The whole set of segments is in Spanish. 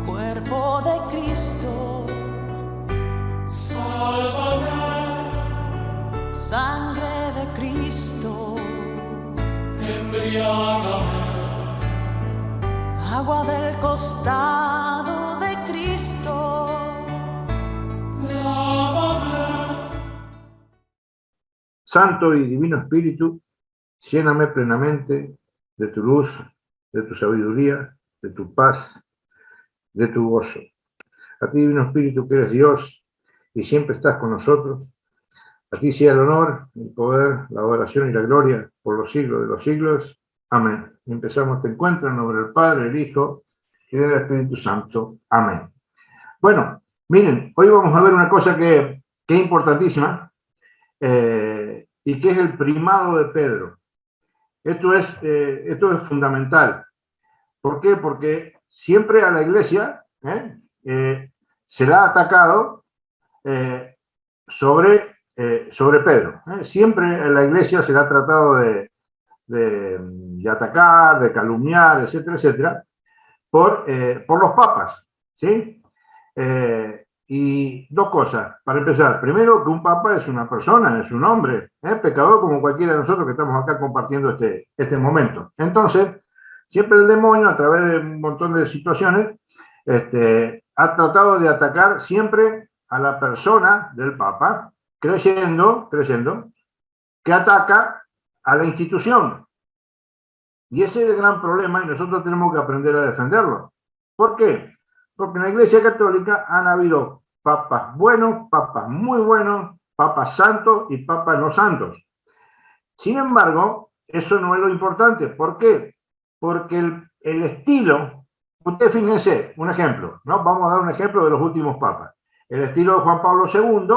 Cuerpo de Cristo, Sálvame, sangre de Cristo, embriágame, agua del costado de Cristo. lávame, Santo y Divino Espíritu, lléname plenamente de tu luz, de tu sabiduría, de tu paz, de tu gozo. A ti, Divino Espíritu, que eres Dios y siempre estás con nosotros, a ti sea el honor, el poder, la adoración y la gloria por los siglos de los siglos. Amén. Y empezamos este encuentro en nombre del Padre, del Hijo y del Espíritu Santo. Amén. Bueno, miren, hoy vamos a ver una cosa que es importantísima y que es el primado de Pedro. Esto es fundamental. ¿Por qué? Porque siempre a la iglesia se la ha atacado sobre Pedro. Siempre a la iglesia se la ha tratado de atacar, de calumniar, etcétera, etcétera, por los papas. ¿Sí? Y dos cosas. Para empezar, primero, que un papa es una persona, es un hombre, pecador como cualquiera de nosotros que estamos acá compartiendo este momento. Entonces, siempre el demonio, a través de un montón de situaciones, ha tratado de atacar siempre a la persona del papa, creyendo que ataca a la institución. Y ese es el gran problema y nosotros tenemos que aprender a defenderlo. ¿Por qué? Porque en la Iglesia Católica han habido papas buenos, papas muy buenos, papas santos y papas no santos. Sin embargo, eso no es lo importante. ¿Por qué? Porque el estilo, ustedes fíjense, un ejemplo, ¿no? Vamos a dar un ejemplo de los últimos papas. El estilo de Juan Pablo II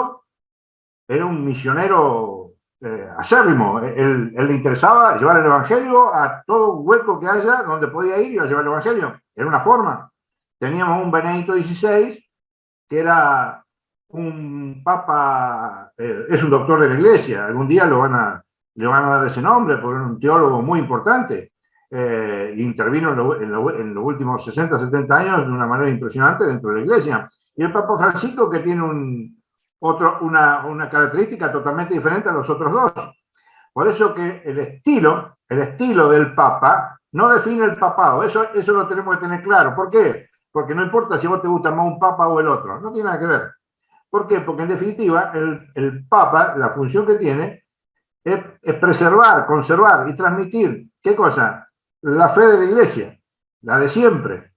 era un misionero acérrimo. Él le interesaba llevar el Evangelio a todo hueco que haya donde podía ir y a llevar el Evangelio. Era una forma. Teníamos un Benedicto XVI, que era un papa, es un doctor de la iglesia, algún día le van a dar ese nombre, porque era un teólogo muy importante, intervino en los últimos 60, 70 años de una manera impresionante dentro de la iglesia. Y el Papa Francisco, que tiene una característica totalmente diferente a los otros dos. Por eso que el estilo del Papa no define el papado, eso lo tenemos que tener claro. ¿Por qué? Porque no importa si a vos te gusta más un papa o el otro, no tiene nada que ver. ¿Por qué? Porque en definitiva el papa, la función que tiene es preservar, conservar y transmitir, ¿qué cosa? La fe de la iglesia, la de siempre.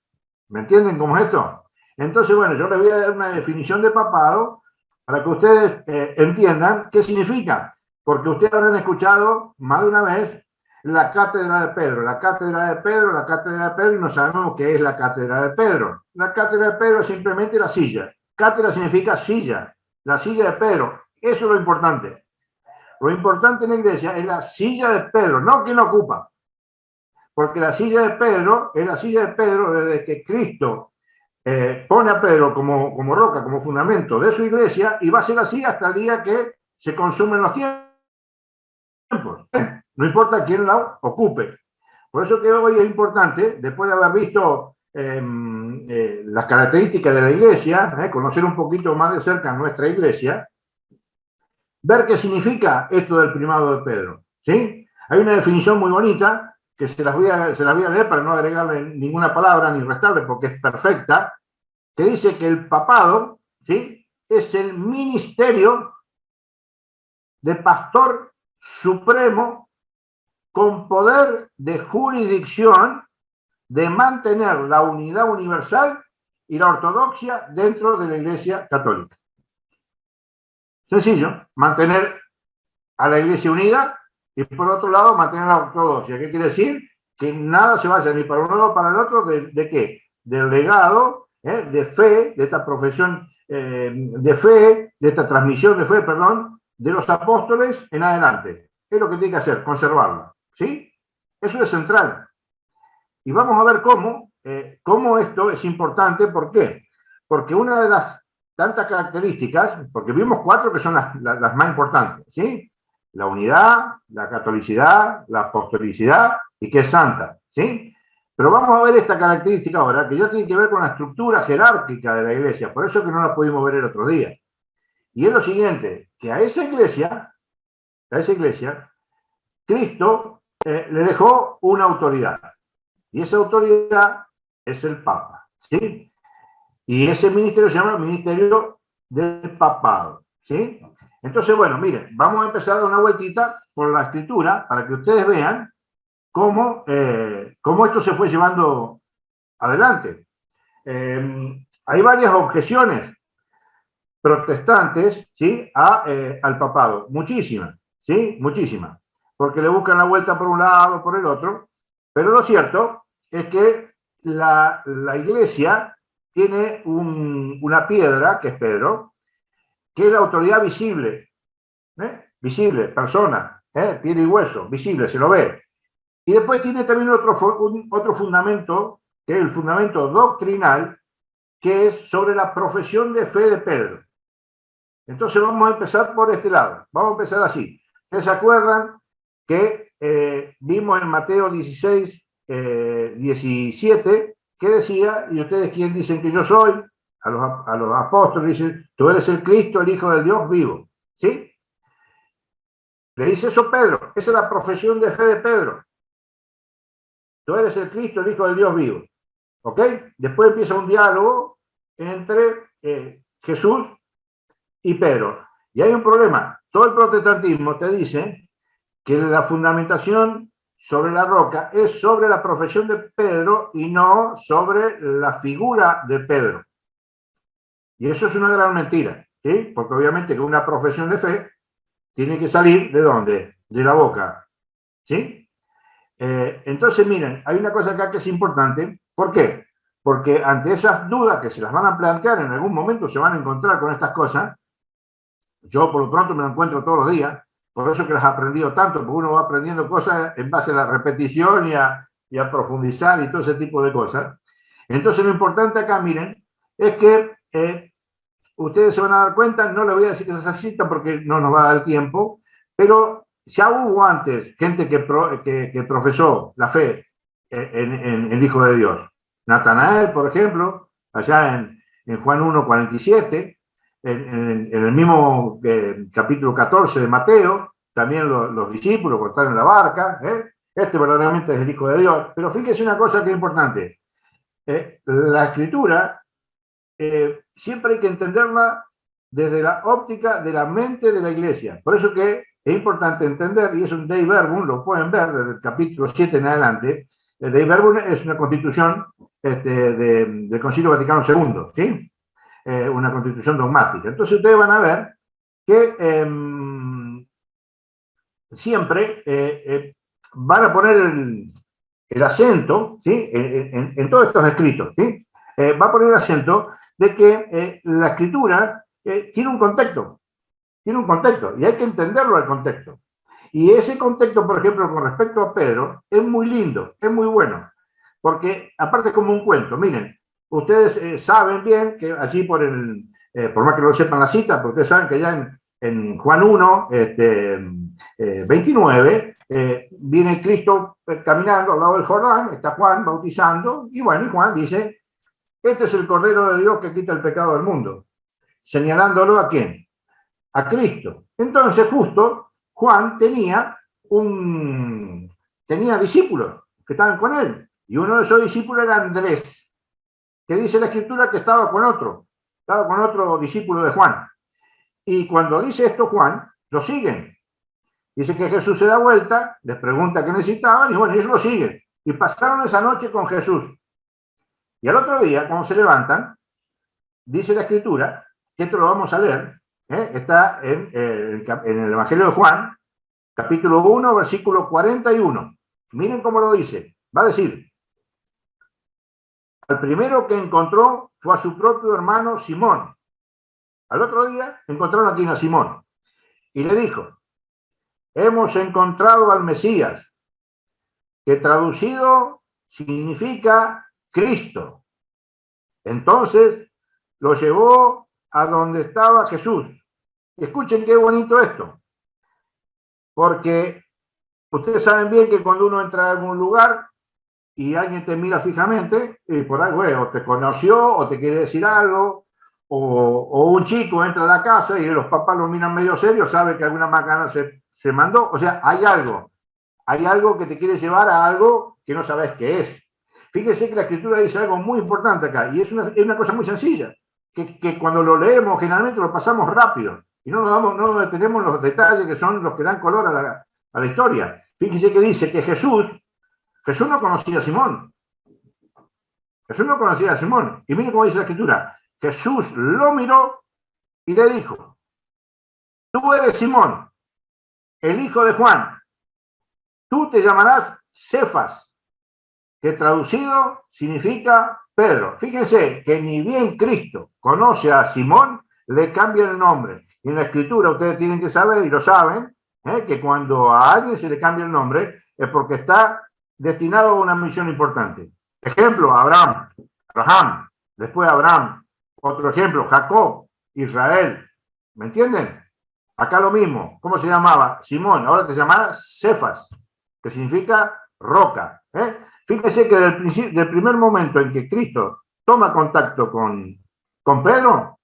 ¿Me entienden cómo es esto? Entonces, bueno, yo les voy a dar una definición de papado para que ustedes entiendan qué significa. Porque ustedes habrán escuchado más de una vez la cátedra de Pedro, la cátedra de Pedro, la cátedra de Pedro, y no sabemos qué es la cátedra de Pedro. La cátedra de Pedro es simplemente la silla. Cátedra significa silla, la silla de Pedro. Eso es lo importante. Lo importante en la iglesia es la silla de Pedro, no quien la ocupa. Porque la silla de Pedro es la silla de Pedro desde que Cristo pone a Pedro como roca, como fundamento de su iglesia, y va a ser así hasta el día que se consumen los tiempos. No importa quién la ocupe. Por eso que hoy es importante, después de haber visto las características de la iglesia, conocer un poquito más de cerca nuestra iglesia, ver qué significa esto del primado de Pedro. ¿Sí? Hay una definición muy bonita que se las voy a leer para no agregarle ninguna palabra ni restarle porque es perfecta, que dice que el papado, ¿sí?, es el ministerio de pastor supremo con poder de jurisdicción de mantener la unidad universal y la ortodoxia dentro de la Iglesia Católica. Sencillo, mantener a la Iglesia unida y por otro lado mantener la ortodoxia. ¿Qué quiere decir? Que nada se vaya ni para un lado o para el otro ¿de qué? Del legado de fe, de esta profesión de fe, de esta transmisión de fe, perdón, de los apóstoles en adelante. Es lo que tiene que hacer, conservarla. ¿Sí? Eso es central. Y vamos a ver cómo esto es importante. ¿Por qué? Porque una de las tantas características, porque vimos 4 que son las más importantes, ¿sí? La unidad, la catolicidad, la apostolicidad y que es santa, ¿sí? Pero vamos a ver esta característica ahora, que ya tiene que ver con la estructura jerárquica de la iglesia, por eso que no la pudimos ver el otro día. Y es lo siguiente, que a esa iglesia, Cristo le dejó una autoridad. Y esa autoridad es el Papa, ¿sí? Y ese ministerio se llama Ministerio del Papado, ¿sí? Entonces, bueno, miren, vamos a empezar a dar una vueltita por la escritura para que ustedes vean cómo esto se fue llevando adelante. Hay varias objeciones protestantes, ¿sí? Al papado, muchísimas, ¿sí? Muchísimas, porque le buscan la vuelta por un lado, por el otro, pero lo cierto es que la iglesia tiene una piedra, que es Pedro, que es la autoridad visible, visible, persona, piel y hueso, visible, se lo ve. Y después tiene también otro fundamento, que es el fundamento doctrinal, que es sobre la profesión de fe de Pedro. Entonces vamos a empezar por este lado. Vamos a empezar así. ¿Ustedes se acuerdan que vimos en Mateo 16, 17, que decía, y ustedes quién dicen que yo soy? A los apóstoles dicen, tú eres el Cristo, el Hijo del Dios vivo. ¿Sí? Le dice eso Pedro. Esa es la profesión de fe de Pedro. Tú eres el Cristo, el Hijo del Dios vivo. ¿Ok? Después empieza un diálogo entre Jesús y Pedro. Y hay un problema. Todo el protestantismo te dice que la fundamentación sobre la roca es sobre la profesión de Pedro y no sobre la figura de Pedro. Y eso es una gran mentira, ¿sí? Porque obviamente que una profesión de fe tiene que salir ¿de dónde? De la boca, ¿sí? Entonces, miren, hay una cosa acá que es importante. ¿Por qué? Porque ante esas dudas que se las van a plantear, en algún momento se van a encontrar con estas cosas. Yo por lo pronto me lo encuentro todos los días, por eso que las he aprendido tanto, porque uno va aprendiendo cosas en base a la repetición y a profundizar y todo ese tipo de cosas. Entonces lo importante acá, miren, es que ustedes se van a dar cuenta, no le voy a decir que se cita porque no nos va a dar tiempo, pero ya hubo antes gente que profesó la fe en el Hijo de Dios. Natanael, por ejemplo, allá en Juan 1:47, en el mismo capítulo 14 de Mateo, también los discípulos cuando están en la barca, este verdaderamente es el Hijo de Dios. Pero fíjense una cosa que es importante, la escritura siempre hay que entenderla desde la óptica de la mente de la iglesia. Por eso que es importante entender, y es un Dei Verbum, lo pueden ver desde el capítulo 7 en adelante. El Dei Verbum es una constitución del Concilio Vaticano II, ¿sí? Una constitución dogmática. Entonces ustedes van a ver que siempre van a poner el acento, ¿sí? En todos estos escritos, ¿sí? Va a poner el acento de que la escritura tiene un contexto, y hay que entenderlo al contexto. Y ese contexto, por ejemplo, con respecto a Pedro, es muy lindo, es muy bueno, porque aparte es como un cuento. Miren, ustedes saben bien que allí por más que no lo sepan la cita, porque ustedes saben que ya en Juan 1, 29, viene Cristo caminando al lado del Jordán, está Juan bautizando, y bueno, y Juan dice, este es el Cordero de Dios que quita el pecado del mundo, señalándolo ¿a quién? A Cristo. Entonces justo Juan tenía discípulos que estaban con él, y uno de esos discípulos era Andrés, que dice la escritura que estaba con otro discípulo de Juan. Y cuando dice esto Juan, lo siguen. Dice que Jesús se da vuelta, les pregunta qué necesitaban, y bueno, ellos lo siguen. Y pasaron esa noche con Jesús. Y al otro día, cuando se levantan, dice la escritura, que esto lo vamos a leer, está en el Evangelio de Juan, capítulo 1, versículo 41. Miren cómo lo dice. Va a decir, al primero que encontró fue a su propio hermano Simón. Al otro día encontraron aquí a Simón. Y le dijo, hemos encontrado al Mesías, que traducido significa Cristo. Entonces lo llevó a donde estaba Jesús. Escuchen qué bonito esto, porque ustedes saben bien que cuando uno entra a algún lugar, y alguien te mira fijamente, y por algo o te conoció, o te quiere decir algo, o un chico entra a la casa y los papás lo miran medio serio, sabe que alguna macana se mandó. O sea, hay algo que te quiere llevar a algo que no sabes qué es. Fíjese que la escritura dice algo muy importante acá, y es una cosa muy sencilla, que cuando lo leemos generalmente lo pasamos rápido, y no nos detenemos en los detalles que son los que dan color a la historia. Fíjese que dice que Jesús no conocía a Simón. Jesús no conocía a Simón. Y mire cómo dice la escritura. Jesús lo miró y le dijo, tú eres Simón, el hijo de Juan. Tú te llamarás Cefas, que traducido significa Pedro. Fíjense que ni bien Cristo conoce a Simón, le cambia el nombre. Y en la escritura ustedes tienen que saber, y lo saben, que cuando a alguien se le cambia el nombre es porque está destinado a una misión importante. Ejemplo, Abraham, después Abraham. Otro ejemplo, Jacob, Israel. ¿Me entienden? Acá lo mismo. ¿Cómo se llamaba? Simón. Ahora te llamarás Cefas, que significa roca. Fíjense que del primer momento en que Cristo toma contacto con Pedro,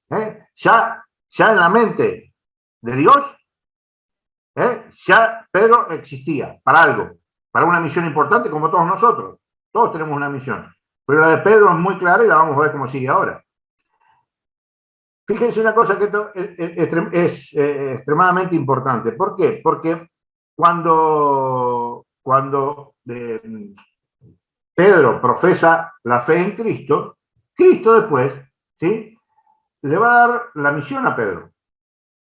ya en la mente de Dios, ya Pedro existía para algo, para una misión importante como todos nosotros. Todos tenemos una misión. Pero la de Pedro es muy clara y la vamos a ver cómo sigue ahora. Fíjense una cosa que es extremadamente importante. ¿Por qué? Porque cuando Pedro profesa la fe en Cristo, Cristo después, ¿sí?, le va a dar la misión a Pedro.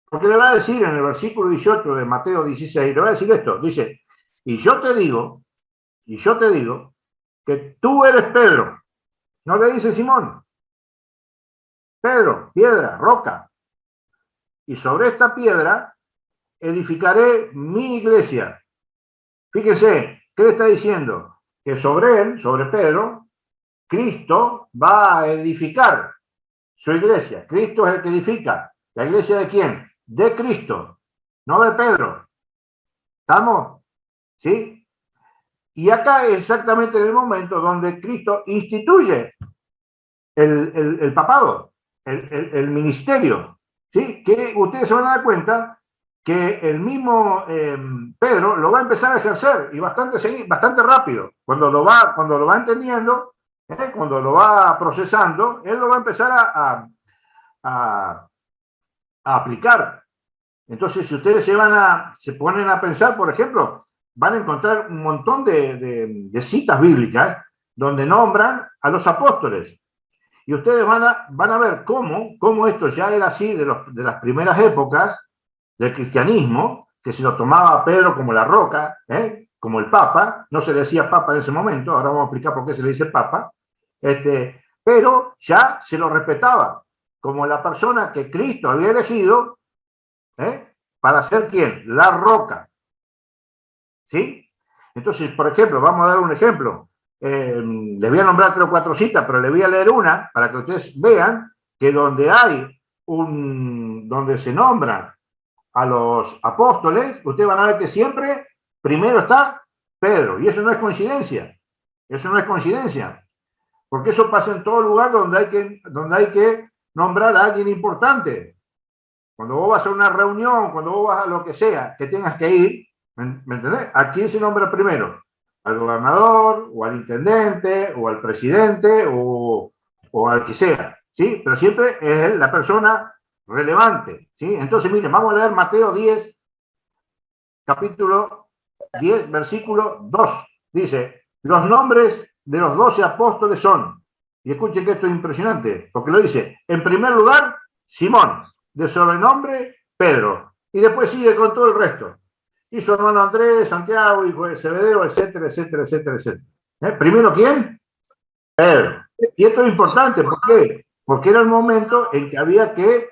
Porque le va a decir en el versículo 18 de Mateo 16, le va a decir esto, dice, y yo te digo que tú eres Pedro. No le dice Simón. Pedro, piedra, roca. Y sobre esta piedra edificaré mi iglesia. Fíjese, ¿qué le está diciendo? Que sobre él, sobre Pedro, Cristo va a edificar su iglesia. Cristo es el que edifica. ¿La iglesia de quién? De Cristo, no de Pedro. ¿Estamos? ¿Sí? Y acá es exactamente en el momento donde Cristo instituye el papado, el ministerio. ¿Sí? Que ustedes se van a dar cuenta que el mismo Pedro lo va a empezar a ejercer y bastante rápido. Cuando lo va entendiendo, cuando lo va procesando, él lo va a empezar a aplicar. Entonces, si ustedes se ponen a pensar, por ejemplo, van a encontrar un montón de citas bíblicas donde nombran a los apóstoles. Y ustedes van a ver cómo esto ya era así de las primeras épocas del cristianismo, que se lo tomaba a Pedro como la roca, como el Papa. No se le decía Papa en ese momento, ahora vamos a explicar por qué se le dice Papa, pero ya se lo respetaba como la persona que Cristo había elegido para ser ¿quién? La roca. ¿Sí? Entonces, por ejemplo, vamos a dar un ejemplo. Les voy a nombrar 3 o 4 citas, pero les voy a leer una para que ustedes vean que donde se nombran a los apóstoles, ustedes van a ver que siempre primero está Pedro, y eso no es coincidencia. Eso no es coincidencia. Porque eso pasa en todo lugar donde hay que nombrar a alguien importante. Cuando vos vas a una reunión, cuando vos vas a lo que sea, que tengas que ir, ¿me entendés? ¿A quién se nombra primero? ¿Al gobernador, o al intendente, o al presidente, o al que sea? ¿Sí? Pero siempre es la persona relevante. ¿Sí? Entonces, miren, vamos a leer Mateo 10, capítulo 10, versículo 2. Dice, los nombres de los 12 apóstoles son, y escuchen que esto es impresionante, porque lo dice, en primer lugar, Simón, de sobrenombre Pedro, y después sigue con todo el resto. Y su hermano Andrés, Santiago, hijo de Zebedeo, etcétera, etcétera, etcétera, etcétera. ¿Primero quién? Pedro. Y esto es importante, ¿por qué? Porque era el momento en que había que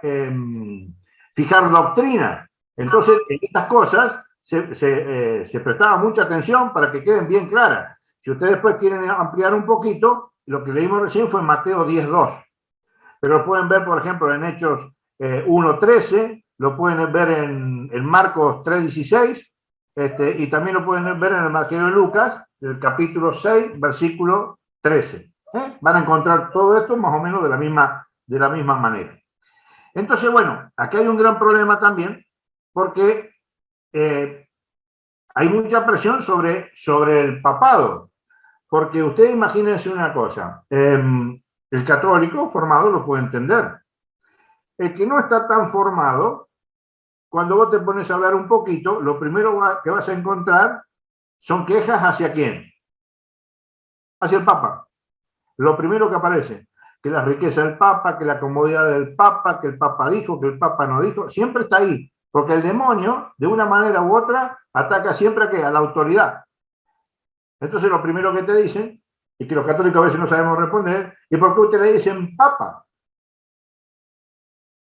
fijar doctrina. Entonces, en estas cosas se prestaba mucha atención para que queden bien claras. Si ustedes después quieren ampliar un poquito, lo que leímos recién fue en Mateo 10.2. Pero lo pueden ver, por ejemplo, en Hechos 1.13, lo pueden ver en Marcos 3.16, y también lo pueden ver en el Evangelio de Lucas, del capítulo 6, versículo 13. Van a encontrar todo esto más o menos de la misma manera. Entonces, bueno, aquí hay un gran problema también, porque hay mucha presión sobre el papado. Porque ustedes imagínense una cosa, el católico formado lo puede entender. El que no está tan formado, cuando vos te pones a hablar un poquito, lo primero que vas a encontrar son quejas hacia quién, hacia el Papa. Lo primero que aparece, que la riqueza del Papa, que la comodidad del Papa, que el Papa dijo, que el Papa no dijo, siempre está ahí, porque el demonio, de una manera u otra, ataca siempre a la autoridad. Entonces lo primero que te dicen, y que los católicos a veces no sabemos responder, ¿y por qué ustedes le dicen Papa?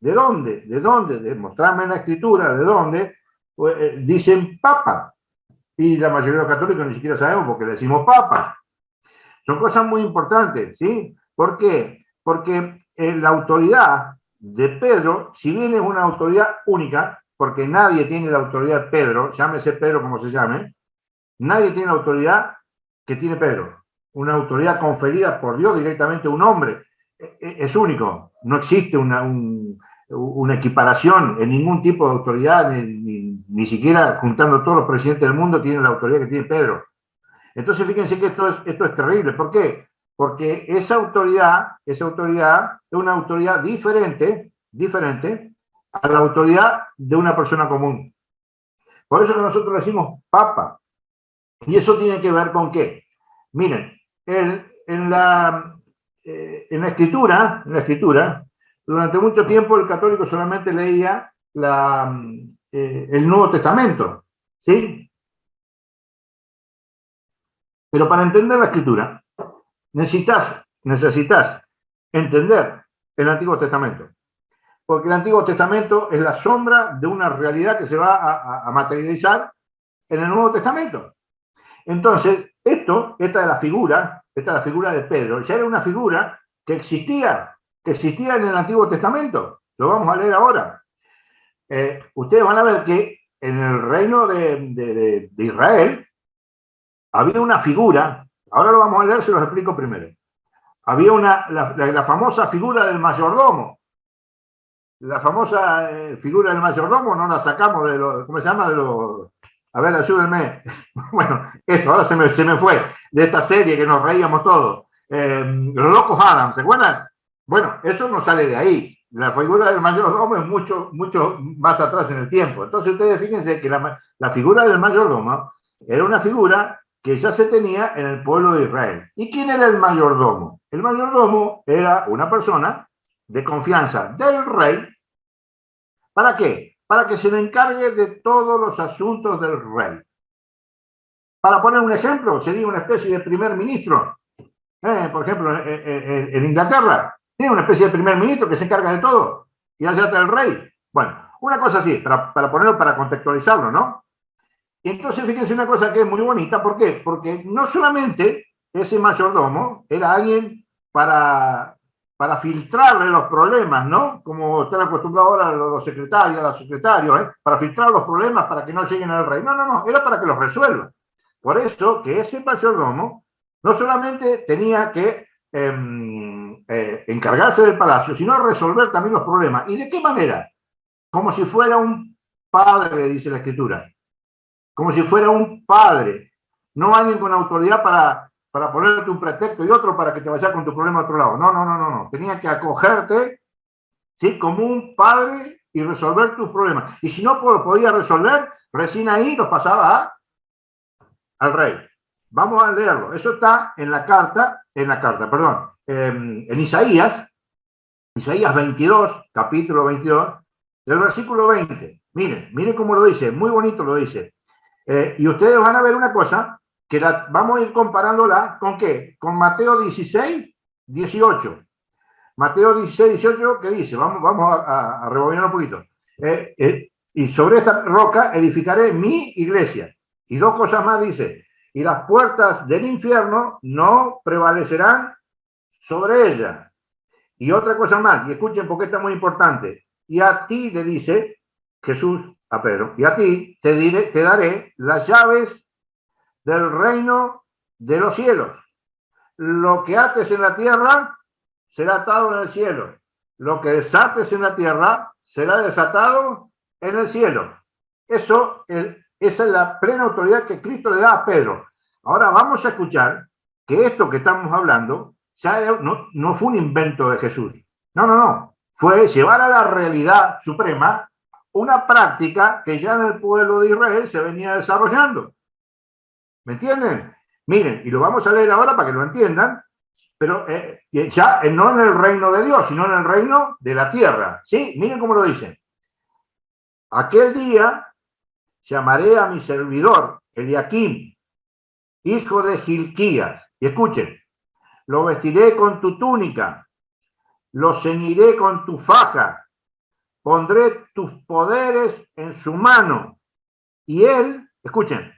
¿De dónde? ¿De dónde? Mostrarme en la escritura, ¿de dónde? Pues, dicen Papa. Y la mayoría de los católicos ni siquiera sabemos por qué le decimos Papa. Son cosas muy importantes, ¿sí? ¿Por qué? Porque la autoridad de Pedro, si bien es una autoridad única, porque nadie tiene la autoridad de Pedro, llámese Pedro como se llame, nadie tiene la autoridad que tiene Pedro. Una autoridad conferida por Dios directamente a un hombre. Es único. No existe una equiparación en ningún tipo de autoridad, ni siquiera juntando todos los presidentes del mundo tienen la autoridad que tiene Pedro. Entonces fíjense que esto es terrible. ¿Por qué? Porque esa autoridad es una autoridad diferente a la autoridad de una persona común. Por eso nosotros le decimos Papa. Y eso tiene que ver con qué. Miren, en la escritura, durante mucho tiempo el católico solamente leía el Nuevo Testamento, ¿sí? Pero para entender la escritura necesitas entender el Antiguo Testamento. Porque el Antiguo Testamento es la sombra de una realidad que se va a materializar en el Nuevo Testamento. Entonces, esta es la figura de Pedro. Ya era una figura que existía en el Antiguo Testamento. Lo vamos a leer ahora. Ustedes van a ver que en el reino de Israel había una figura, ahora lo vamos a leer, se los explico primero. Había la famosa figura del mayordomo. La famosa figura del mayordomo no la sacamos de los, ¿cómo se llama? De los... A ver, ayúdenme. Bueno, esto ahora se me fue de esta serie que nos reíamos todos. Los locos Adams, ¿se acuerdan? Bueno, eso no sale de ahí. La figura del mayordomo es mucho más atrás en el tiempo. Entonces ustedes fíjense que la figura del mayordomo era una figura que ya se tenía en el pueblo de Israel. ¿Y quién era el mayordomo? El mayordomo era una persona de confianza del rey. ¿Para qué? Para que se le encargue de todos los asuntos del rey. Para poner un ejemplo, sería una especie de primer ministro. Por ejemplo, en Inglaterra, tiene una especie de primer ministro que se encarga de todo. Y allá está el rey. Bueno, una cosa así, para ponerlo, para contextualizarlo, ¿no? Y entonces, fíjense una cosa que es muy bonita. ¿Por qué? Porque no solamente ese mayordomo era alguien para filtrarle los problemas, ¿no? Como están acostumbrados ahora los secretarios, los secretarios, para filtrar los problemas para que no lleguen al rey. No, era para que los resuelva. Por eso que ese mayordomo no solamente tenía que encargarse del palacio, sino resolver también los problemas. ¿Y de qué manera? Como si fuera un padre, dice la Escritura. Como si fuera un padre. No alguien con autoridad para ponerte un pretexto y otro para que te vayas con tu problema a otro lado. No. Tenía que acogerte, ¿sí?, como un padre y resolver tus problemas. Y si no podía resolver, recién ahí los pasaba al rey. Vamos a leerlo. Eso está en en Isaías 22, capítulo 22, del versículo 20. Miren cómo lo dice, muy bonito lo dice. Y ustedes van a ver una cosa, que vamos a ir comparándola ¿con qué? Con Mateo 16, 18. Mateo 16, 18, ¿qué dice? Vamos a rebobinar un poquito. Y sobre esta roca edificaré mi iglesia. Y dos cosas más dice. Y las puertas del infierno no prevalecerán sobre ella. Y otra cosa más, y escuchen porque esta es muy importante. Y a ti le dice Jesús a Pedro, y a ti te daré las llaves del reino de los cielos. Lo que ates en la tierra será atado en el cielo. Lo que desates en la tierra será desatado en el cielo. Esa es la plena autoridad que Cristo le da a Pedro. Ahora vamos a escuchar que esto que estamos hablando ya no fue un invento de Jesús. No. Fue llevar a la realidad suprema una práctica que ya en el pueblo de Israel se venía desarrollando. ¿Me entienden? Miren, y lo vamos a leer ahora para que lo entiendan, pero ya no en el reino de Dios, sino en el reino de la tierra. ¿Sí? Miren cómo lo dicen. Aquel día llamaré a mi servidor, Eliakim, hijo de Hilquías. Y escuchen, lo vestiré con tu túnica, lo ceñiré con tu faja, pondré tus poderes en su mano, y él, escuchen,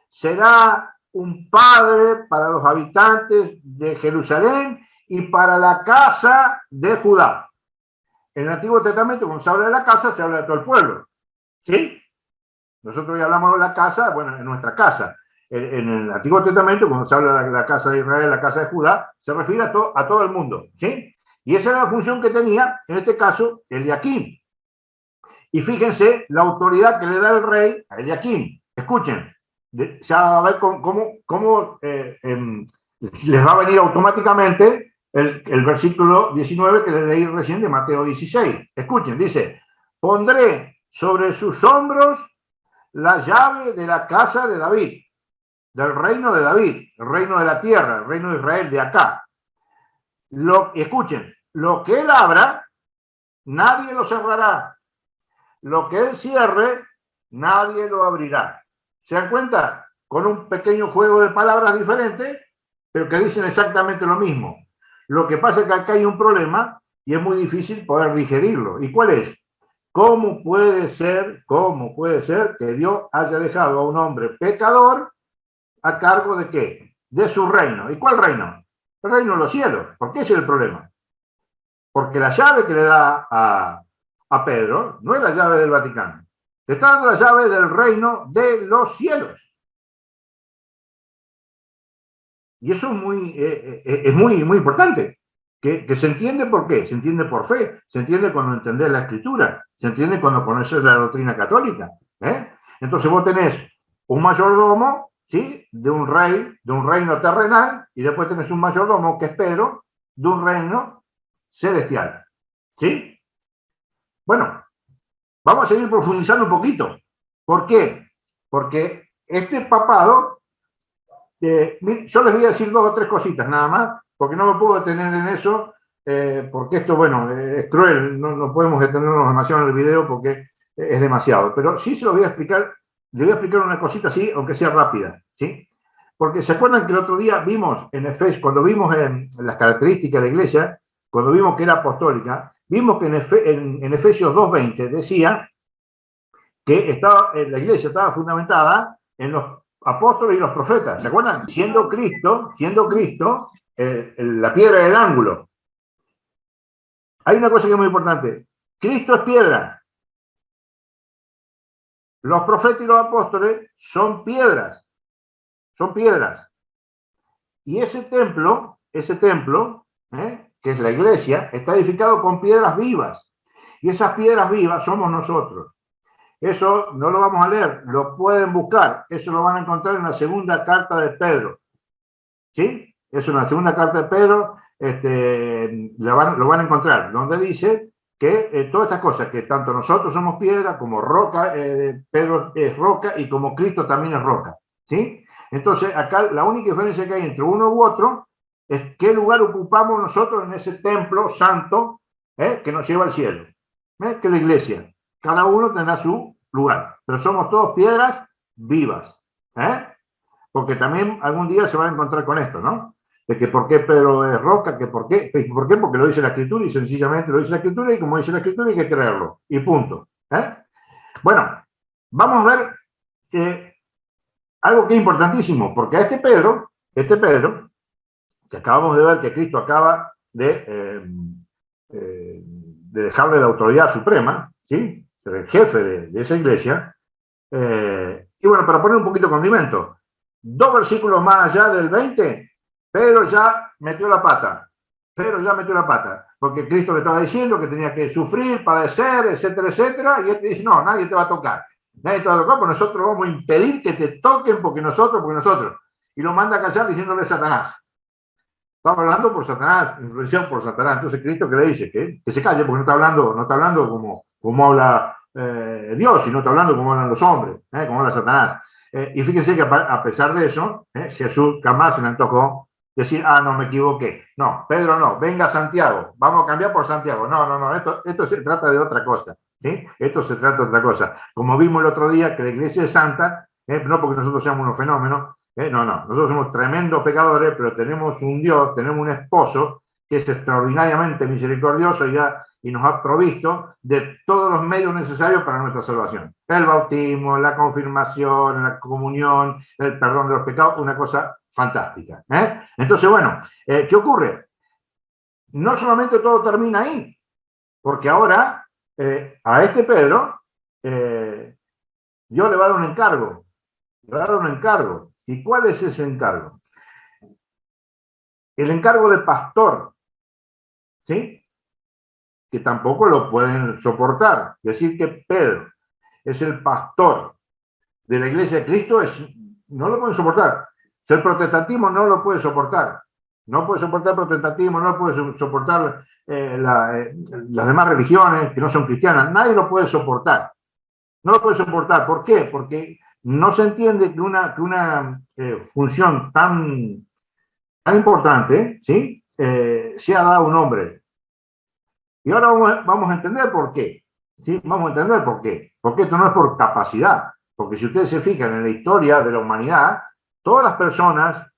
será un padre para los habitantes de Jerusalén y para la casa de Judá. En el Antiguo Testamento, cuando se habla de la casa, se habla de todo el pueblo. ¿Sí? Nosotros ya hablamos de la casa, bueno, en nuestra casa. En el Antiguo Testamento, cuando se habla de la casa de Israel, la casa de Judá, se refiere a todo el mundo. ¿Sí? Y esa era la función que tenía, en este caso, Eliakim. Y fíjense la autoridad que le da el rey a Eliakim. Escuchen, ya va a ver cómo les va a venir automáticamente el versículo 19 que les leí recién de Mateo 16. Escuchen, dice, pondré sobre sus hombros la llave de la casa de David, del reino de David, el reino de la tierra, el reino de Israel de acá. Escuchen, lo que él abra, nadie lo cerrará. Lo que él cierre, nadie lo abrirá. ¿Se dan cuenta? Con un pequeño juego de palabras diferentes, pero que dicen exactamente lo mismo. Lo que pasa es que acá hay un problema y es muy difícil poder digerirlo. ¿Y cuál es? ¿Cómo puede ser que Dios haya dejado a un hombre pecador a cargo de qué? De su reino. ¿Y cuál reino? El reino de los cielos. ¿Por qué ese es el problema? Porque la llave que le da a Pedro no es la llave del Vaticano. Le está dando la llave del reino de los cielos. Y eso es muy importante. Que se entiende por qué. Se entiende por fe. Se entiende cuando entendés la escritura. Se entiende cuando conoces la doctrina católica. Entonces vos tenés un mayordomo, ¿sí? De un reino terrenal, y después tenés un mayordomo, que es Pedro, de un reino celestial. ¿Sí? Bueno, vamos a seguir profundizando un poquito. ¿Por qué? Porque este papado, yo les voy a decir 2 o 3 cositas nada más, porque no me puedo detener en eso, porque esto, bueno, es cruel, no podemos detenernos demasiado en el video porque es demasiado, pero sí se lo voy a explicar, le voy a explicar una cosita así, aunque sea rápida, ¿sí? Porque se acuerdan que el otro día vimos en Efesios, cuando vimos en las características de la iglesia, cuando vimos que era apostólica, vimos que en Efesios 2:20 decía que la iglesia estaba fundamentada en los apóstoles y los profetas. ¿Se acuerdan? Siendo Cristo la piedra del ángulo. Hay una cosa que es muy importante. Cristo es piedra. Los profetas y los apóstoles son piedras. Son piedras. Y ese templo, que es la iglesia, está edificado con piedras vivas. Y esas piedras vivas somos nosotros. Eso no lo vamos a leer, lo pueden buscar. Eso lo van a encontrar en la segunda carta de Pedro. ¿Sí? Eso en la segunda carta de Pedro lo van a encontrar, donde dice que todas estas cosas, que tanto nosotros somos piedra, como roca, Pedro es roca, y como Cristo también es roca. ¿Sí? Entonces, acá la única diferencia que hay entre uno u otro es qué lugar ocupamos nosotros en ese templo santo que nos lleva al cielo. Que es la iglesia. Cada uno tendrá su lugar, pero somos todos piedras vivas. Porque también algún día se va a encontrar con esto, ¿no? De que por qué Pedro es roca, que por qué, porque lo dice la Escritura, y sencillamente lo dice la Escritura, y como dice la Escritura hay que creerlo, y punto. Bueno, vamos a ver algo que es importantísimo, porque a este Pedro, que acabamos de ver que Cristo acaba de dejarle la autoridad suprema, ¿sí? El jefe de esa iglesia, y bueno, para poner un poquito de condimento, 2 versículos más allá del 20, Pedro ya metió la pata. Pedro ya metió la pata, porque Cristo le estaba diciendo que tenía que sufrir, padecer, etcétera, etcétera, y él te dice, no, nadie te va a tocar. Nadie te va a tocar, porque nosotros vamos a impedir que te toquen porque nosotros. Y lo manda a callar diciéndole a Satanás. Estamos hablando por Satanás, influenciado por Satanás. Entonces Cristo que le dice que se calle, porque no está hablando como habla Dios, sino está hablando como hablan los hombres, como habla Satanás. Y fíjense que a pesar de eso, Jesús jamás se le antojó decir, no, me equivoqué. No, Pedro no, venga Santiago, vamos a cambiar por Santiago. No, esto se trata de otra cosa, ¿sí? Esto se trata de otra cosa. Como vimos el otro día que la iglesia es santa, no porque nosotros seamos unos fenómenos, no, nosotros somos tremendos pecadores, pero tenemos un Dios, tenemos un esposo que es extraordinariamente misericordioso y nos ha provisto de todos los medios necesarios para nuestra salvación. El bautismo, la confirmación, la comunión, el perdón de los pecados, una cosa fantástica. Entonces, bueno, ¿qué ocurre? No solamente todo termina ahí, porque ahora a este Pedro Dios le va a dar un encargo. Le va a dar un encargo. ¿Y cuál es ese encargo? El encargo de pastor, ¿sí? Que tampoco lo pueden soportar. Decir que Pedro es el pastor de la iglesia de Cristo, no lo pueden soportar. El protestantismo no lo puede soportar. No puede soportar el protestantismo, no puede soportar las demás religiones que no son cristianas. Nadie lo puede soportar. No lo puede soportar. ¿Por qué? Porque no se entiende que una función tan importante, ¿sí? Sea dada a un hombre. Y ahora vamos a entender por qué. ¿Sí? Vamos a entender por qué. Porque esto no es por capacidad. Porque si ustedes se fijan en la historia de la humanidad, todas las personas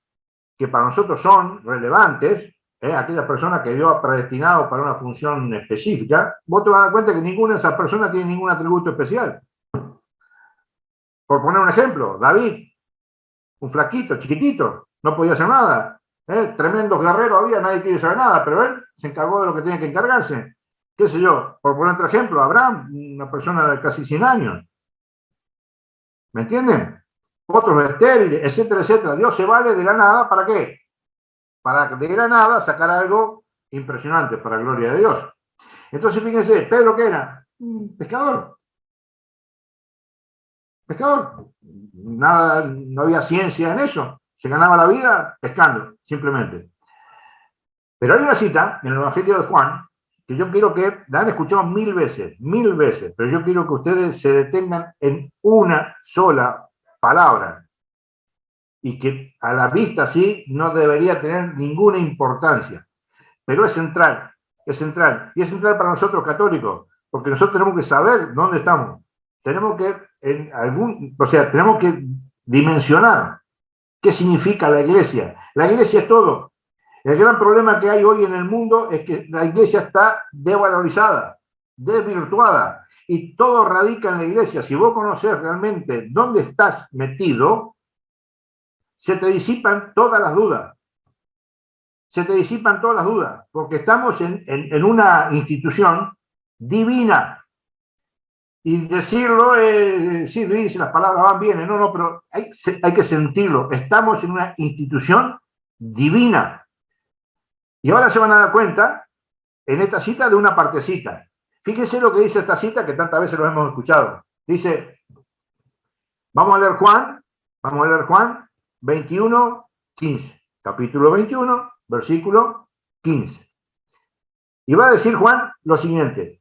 que para nosotros son relevantes, aquellas personas que Dios ha predestinado para una función específica, vos te vas a dar cuenta que ninguna de esas personas tiene ningún atributo especial. Por poner un ejemplo, David, un flaquito, chiquitito, no podía hacer nada. Tremendos guerreros había, nadie quiere saber nada, pero él se encargó de lo que tenía que encargarse. ¿Qué sé yo? Por poner otro ejemplo, Abraham, una persona de casi 100 años. ¿Me entienden? Otros estériles, etcétera, etcétera. Dios se vale de la nada, ¿para qué? Para de la nada sacar algo impresionante para la gloria de Dios. Entonces, fíjense, Pedro, ¿qué era? Pescador. Pescador. Nada, no había ciencia en eso. Se ganaba la vida pescando, simplemente. Pero hay una cita en el Evangelio de Juan que yo quiero que la han escuchado mil veces, pero yo quiero que ustedes se detengan en una sola palabra y que a la vista así no debería tener ninguna importancia, pero es central, y es central para nosotros católicos, porque nosotros tenemos que saber dónde estamos, tenemos que tenemos que dimensionar qué significa la iglesia. La iglesia es todo. El gran problema que hay hoy en el mundo es que la iglesia está devalorizada, desvirtuada, y todo radica en la iglesia. Si vos conocés realmente dónde estás metido, se te disipan todas las dudas. Se te disipan todas las dudas, porque estamos en una institución divina. Y decirlo, sí, dice, las palabras van bien, no, pero hay que sentirlo. Estamos en una institución divina. Y ahora se van a dar cuenta, en esta cita, de una partecita. Fíjense lo que dice esta cita, que tantas veces lo hemos escuchado. Dice, vamos a leer Juan 21, 15. Capítulo 21, versículo 15. Y va a decir Juan lo siguiente.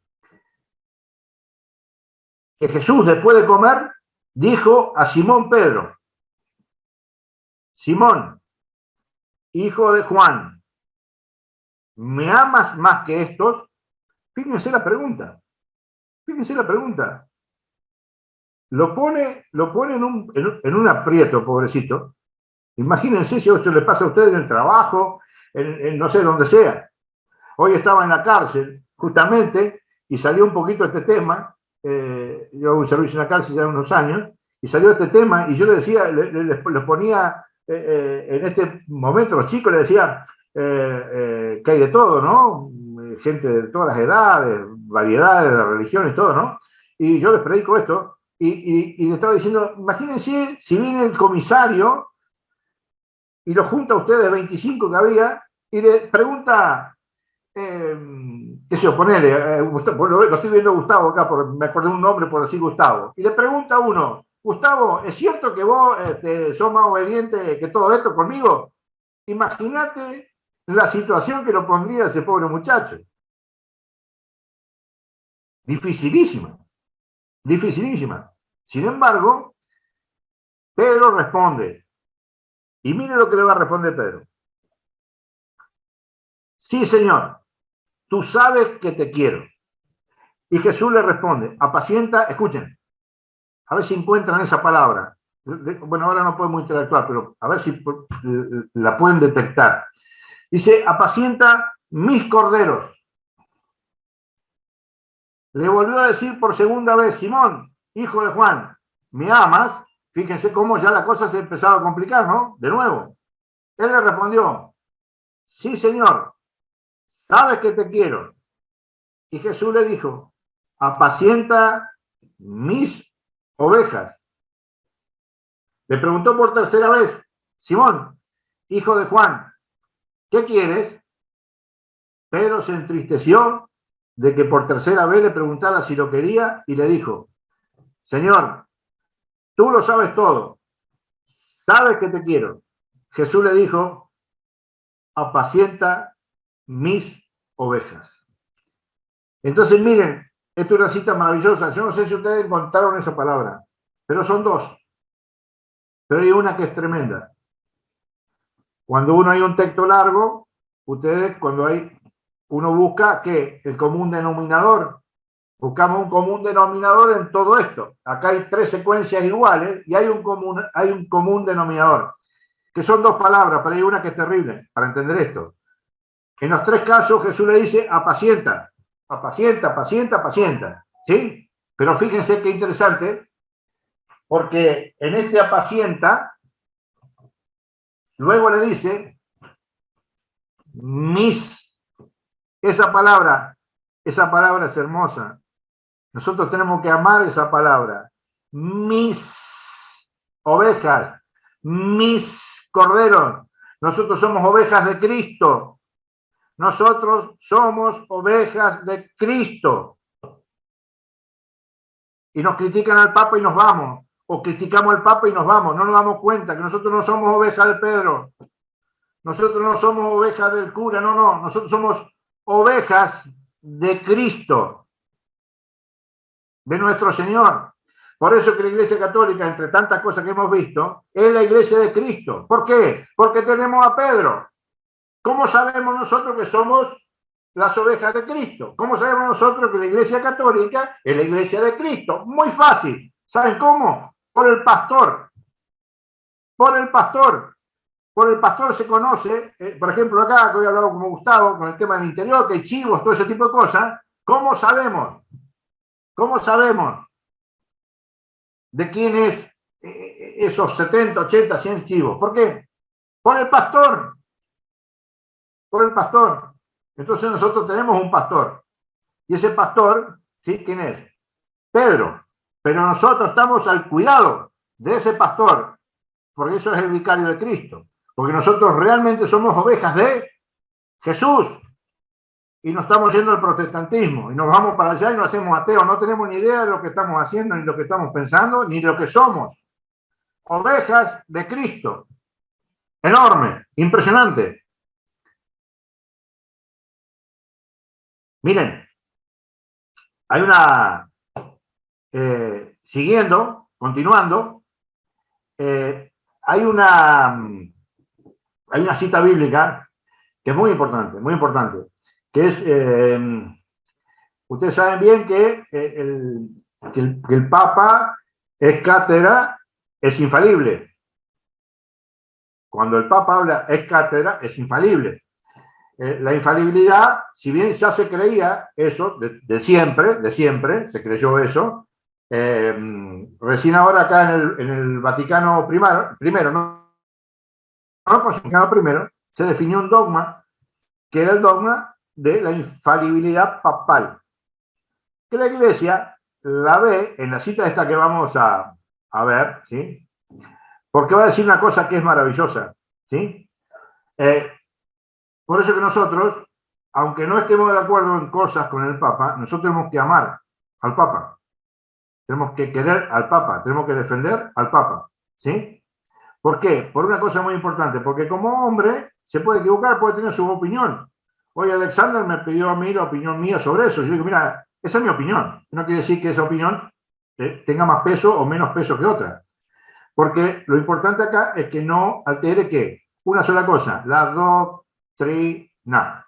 Que Jesús, después de comer, dijo a Simón Pedro, Simón, hijo de Juan, ¿me amas más que estos? Fíjense la pregunta. Lo pone en un aprieto, pobrecito. Imagínense si esto le pasa a ustedes en el trabajo, en no sé, donde sea. Hoy estaba en la cárcel, justamente, y salió un poquito este tema. Yo hago un servicio en la cárcel ya unos años, y salió este tema, y yo le decía, les ponía en este momento, los chicos les decía, que hay de todo, ¿no? Gente de todas las edades, variedades de religiones, todo, ¿no? Y yo les predico esto, y le estaba diciendo, imagínense si viene el comisario y los junta a ustedes 25 que había, y le pregunta, qué sé yo, ponele, lo estoy viendo a Gustavo acá, me acordé un nombre por decir Gustavo, y le pregunta a uno, Gustavo, ¿es cierto que vos sos más obediente que todo esto conmigo? Imagínate la situación que lo pondría ese pobre muchacho. Dificilísima, dificilísima. Sin embargo, Pedro responde, y mire lo que le va a responder Pedro. Sí, Señor, tú sabes que te quiero. Y Jesús le responde, apacienta, escuchen, a ver si encuentran esa palabra. Bueno, ahora no podemos interactuar, pero a ver si la pueden detectar. Dice, apacienta mis corderos. Le volvió a decir por segunda vez, Simón, hijo de Juan, ¿me amas? Fíjense cómo ya la cosa se empezaba a complicar, ¿no? De nuevo. Él le respondió, sí, Señor, sabes que te quiero. Y Jesús le dijo, apacienta mis ovejas. Le preguntó por tercera vez, Simón, hijo de Juan, ¿qué quieres? Pedro se entristeció de que por tercera vez le preguntara si lo quería y le dijo, Señor, tú lo sabes todo, sabes que te quiero. Jesús le dijo, apacienta mis ovejas. Entonces, miren, esto es una cita maravillosa. Yo no sé si ustedes encontraron esa palabra, pero son dos. Pero hay una que es tremenda. Cuando uno hay un texto largo, ustedes, uno busca ¿qué? El común denominador. Buscamos un común denominador en todo esto. Acá hay tres secuencias iguales y hay un común denominador, que son dos palabras, pero hay una que es terrible para entender esto. En los tres casos Jesús le dice apacienta, apacienta, apacienta, apacienta, ¿sí? Pero fíjense qué interesante, porque en este apacienta, luego le dice esa palabra es hermosa. Nosotros tenemos que amar esa palabra. Mis ovejas, mis corderos. Nosotros somos ovejas de Cristo. Nosotros somos ovejas de Cristo. Y nos critican al Papa y nos vamos. O criticamos al Papa y nos vamos. No nos damos cuenta que nosotros no somos ovejas de Pedro. Nosotros no somos ovejas del cura. No. Nosotros somos ovejas de Cristo. De nuestro Señor. Por eso que la Iglesia Católica, entre tantas cosas que hemos visto, es la Iglesia de Cristo. ¿Por qué? Porque tenemos a Pedro. ¿Cómo sabemos nosotros que somos las ovejas de Cristo? ¿Cómo sabemos nosotros que la Iglesia Católica es la Iglesia de Cristo? Muy fácil. ¿Saben cómo? Por el pastor. Por el pastor. Por el pastor se conoce, por ejemplo acá, que hoy he hablado con Gustavo, con el tema del interior, que hay chivos, todo ese tipo de cosas. ¿Cómo sabemos? ¿Cómo sabemos de quién es esos 70, 80, 100 chivos? ¿Por qué? Por el pastor. Por el pastor. Entonces nosotros tenemos un pastor. Y ese pastor, ¿sí? ¿Quién es? Pedro. Pero nosotros estamos al cuidado de ese pastor, porque eso es el vicario de Cristo. Porque nosotros realmente somos ovejas de Jesús. Y nos estamos yendo al protestantismo. Y nos vamos para allá y nos hacemos ateos. No tenemos ni idea de lo que estamos haciendo, ni lo que estamos pensando, ni lo que somos. Ovejas de Cristo. Enorme, impresionante. Miren, hay una, continuando, hay una cita bíblica que es muy importante, que es, ustedes saben bien que el Papa es cátedra, es infalible. Cuando el Papa habla es cátedra, es infalible. La infalibilidad, si bien ya se creía eso, de siempre, se creyó eso, recién ahora acá en el Vaticano primero, no Vaticano primero, se definió un dogma, que era el dogma de la infalibilidad papal, que la Iglesia la ve en la cita esta que vamos a ver, ¿sí? Porque va a decir una cosa que es maravillosa. ¿sí? Eh, por eso que nosotros, aunque no estemos de acuerdo en cosas con el Papa, nosotros tenemos que amar al Papa, tenemos que querer al Papa, tenemos que defender al Papa, ¿sí? ¿Por qué? Por una cosa muy importante, porque como hombre se puede equivocar, puede tener su opinión. Hoy Alexander me pidió a mí la opinión mía sobre eso. Yo digo, mira, esa es mi opinión. No quiere decir que esa opinión tenga más peso o menos peso que otra. Porque lo importante acá es que no altere ¿qué? Una sola cosa, la doctrina.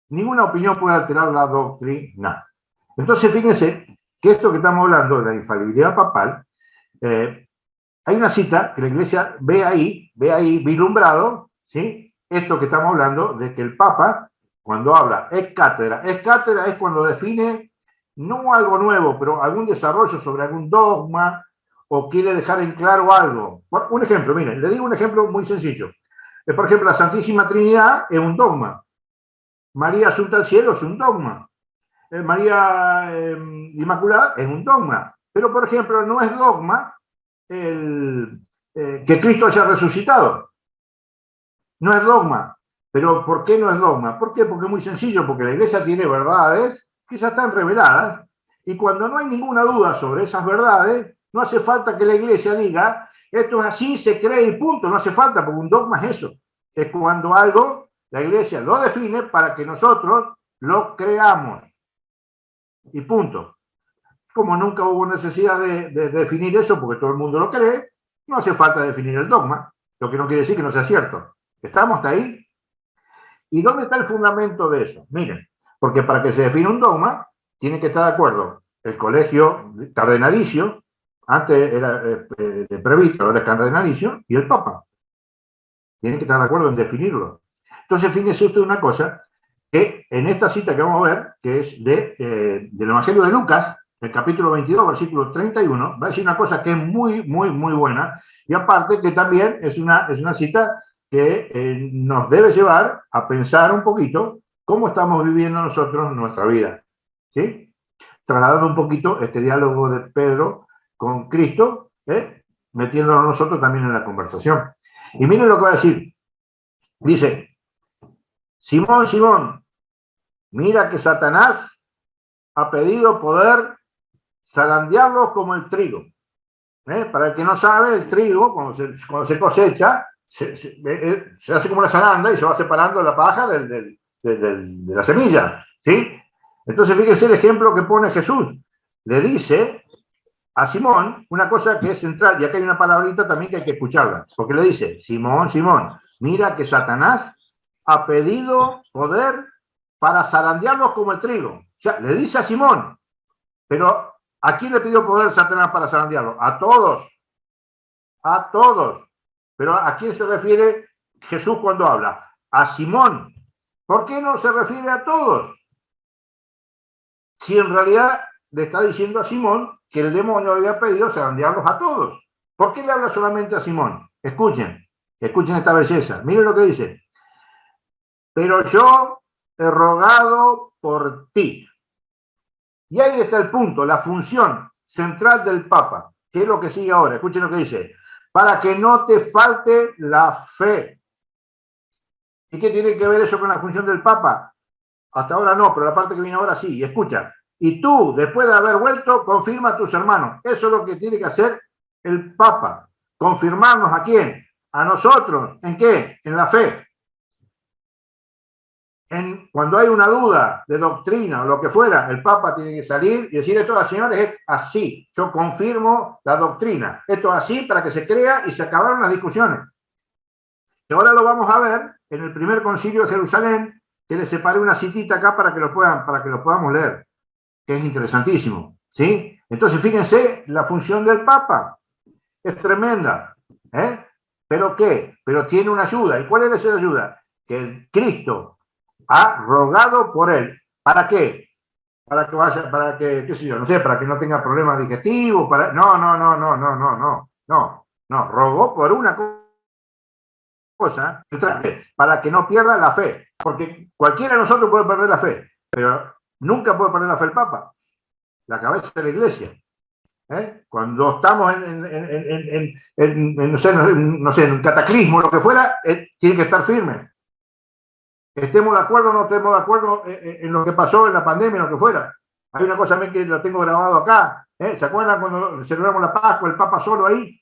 Ninguna opinión puede alterar la doctrina. Entonces, fíjense que esto que estamos hablando de la infalibilidad papal, hay una cita que la Iglesia ve ahí vislumbrado, ¿sí? Esto que estamos hablando de que el Papa, cuando habla ex cátedra es cuando define no algo nuevo, pero algún desarrollo sobre algún dogma o quiere dejar en claro algo. Un ejemplo, miren, le digo un ejemplo muy sencillo. Por ejemplo, la Santísima Trinidad es un dogma. María Asunta al Cielo es un dogma. María Inmaculada es un dogma. Pero, por ejemplo, no es dogma que Cristo haya resucitado. No es dogma. Pero ¿por qué no es dogma? ¿Por qué? Porque es muy sencillo, porque la Iglesia tiene verdades que ya están reveladas, y cuando no hay ninguna duda sobre esas verdades, no hace falta que la Iglesia diga, esto es así, se cree y punto, no hace falta, porque un dogma es eso. Es cuando algo, la Iglesia lo define para que nosotros lo creamos. Y punto. Como nunca hubo necesidad de definir eso, porque todo el mundo lo cree, no hace falta definir el dogma, lo que no quiere decir que no sea cierto. ¿Estamos hasta ahí? ¿Y dónde está el fundamento de eso? Miren, porque para que se defina un dogma, tiene que estar de acuerdo el colegio cardenalicio, antes era previto, ahora es cardenalicio, y el Papa. Tienen que estar de acuerdo en definirlo. Entonces, fíjense usted una cosa, que en esta cita que vamos a ver, que es del Evangelio de Lucas, el capítulo 22, versículo 31, va a decir una cosa que es muy, muy, muy buena, y aparte que también es una cita que nos debe llevar a pensar un poquito cómo estamos viviendo nosotros nuestra vida, ¿sí? Trasladando un poquito este diálogo de Pedro con Cristo, metiéndonos nosotros también en la conversación. Y miren lo que va a decir. Dice, Simón, Simón, mira que Satanás ha pedido poder zarandearlos como el trigo. Para el que no sabe, el trigo, cuando se cosecha, se hace como una zaranda y se va separando la paja de la semilla, ¿sí? Entonces, fíjense el ejemplo que pone Jesús. Le dice a Simón una cosa que es central, y acá hay una palabrita también que hay que escucharla, porque le dice, Simón, Simón, mira que Satanás ha pedido poder para zarandearlos como el trigo. O sea, le dice a Simón, pero ¿a quién le pidió poder Satanás para zarandearlo? A todos. A todos. Pero ¿a quién se refiere Jesús cuando habla? A Simón. ¿Por qué no se refiere a todos? Si en realidad le está diciendo a Simón que el demonio había pedido zarandearlos a todos. ¿Por qué le habla solamente a Simón? Escuchen esta belleza. Miren lo que dice. Pero yo he rogado por ti. Y ahí está el punto, la función central del Papa, que es lo que sigue ahora. Escuchen lo que dice. Para que no te falte la fe. ¿Y qué tiene que ver eso con la función del Papa? Hasta ahora no, pero la parte que viene ahora sí. Y escucha. Y tú, después de haber vuelto, confirma a tus hermanos. Eso es lo que tiene que hacer el Papa. Confirmarnos ¿a quién? A nosotros. ¿En qué? En la fe. Cuando hay una duda de doctrina o lo que fuera, el Papa tiene que salir y decir esto, señores, es así. Yo confirmo la doctrina. Esto es así para que se crea y se acabaron las discusiones. Y ahora lo vamos a ver en el primer concilio de Jerusalén, que les separé una citita acá para que lo podamos leer, que es interesantísimo, ¿sí? Entonces, fíjense, la función del Papa es tremenda, ¿eh? ¿Pero qué? Pero tiene una ayuda. ¿Y cuál es esa ayuda? Que el Cristo ha rogado por él. ¿Para qué? Para que vaya, para que, qué sé yo, no sé, para que no tenga problemas digestivos, no, rogó por una cosa, para que no pierda la fe, porque cualquiera de nosotros puede perder la fe, pero nunca puede perder la fe el Papa, la cabeza de la Iglesia. Cuando estamos no sé, en un cataclismo, lo que fuera, tiene que estar firme. Estemos de acuerdo o no estemos de acuerdo en lo que pasó en la pandemia, en lo que fuera. Hay una cosa que lo tengo grabado acá. ¿Se acuerdan cuando celebramos la Pascua, el Papa solo ahí?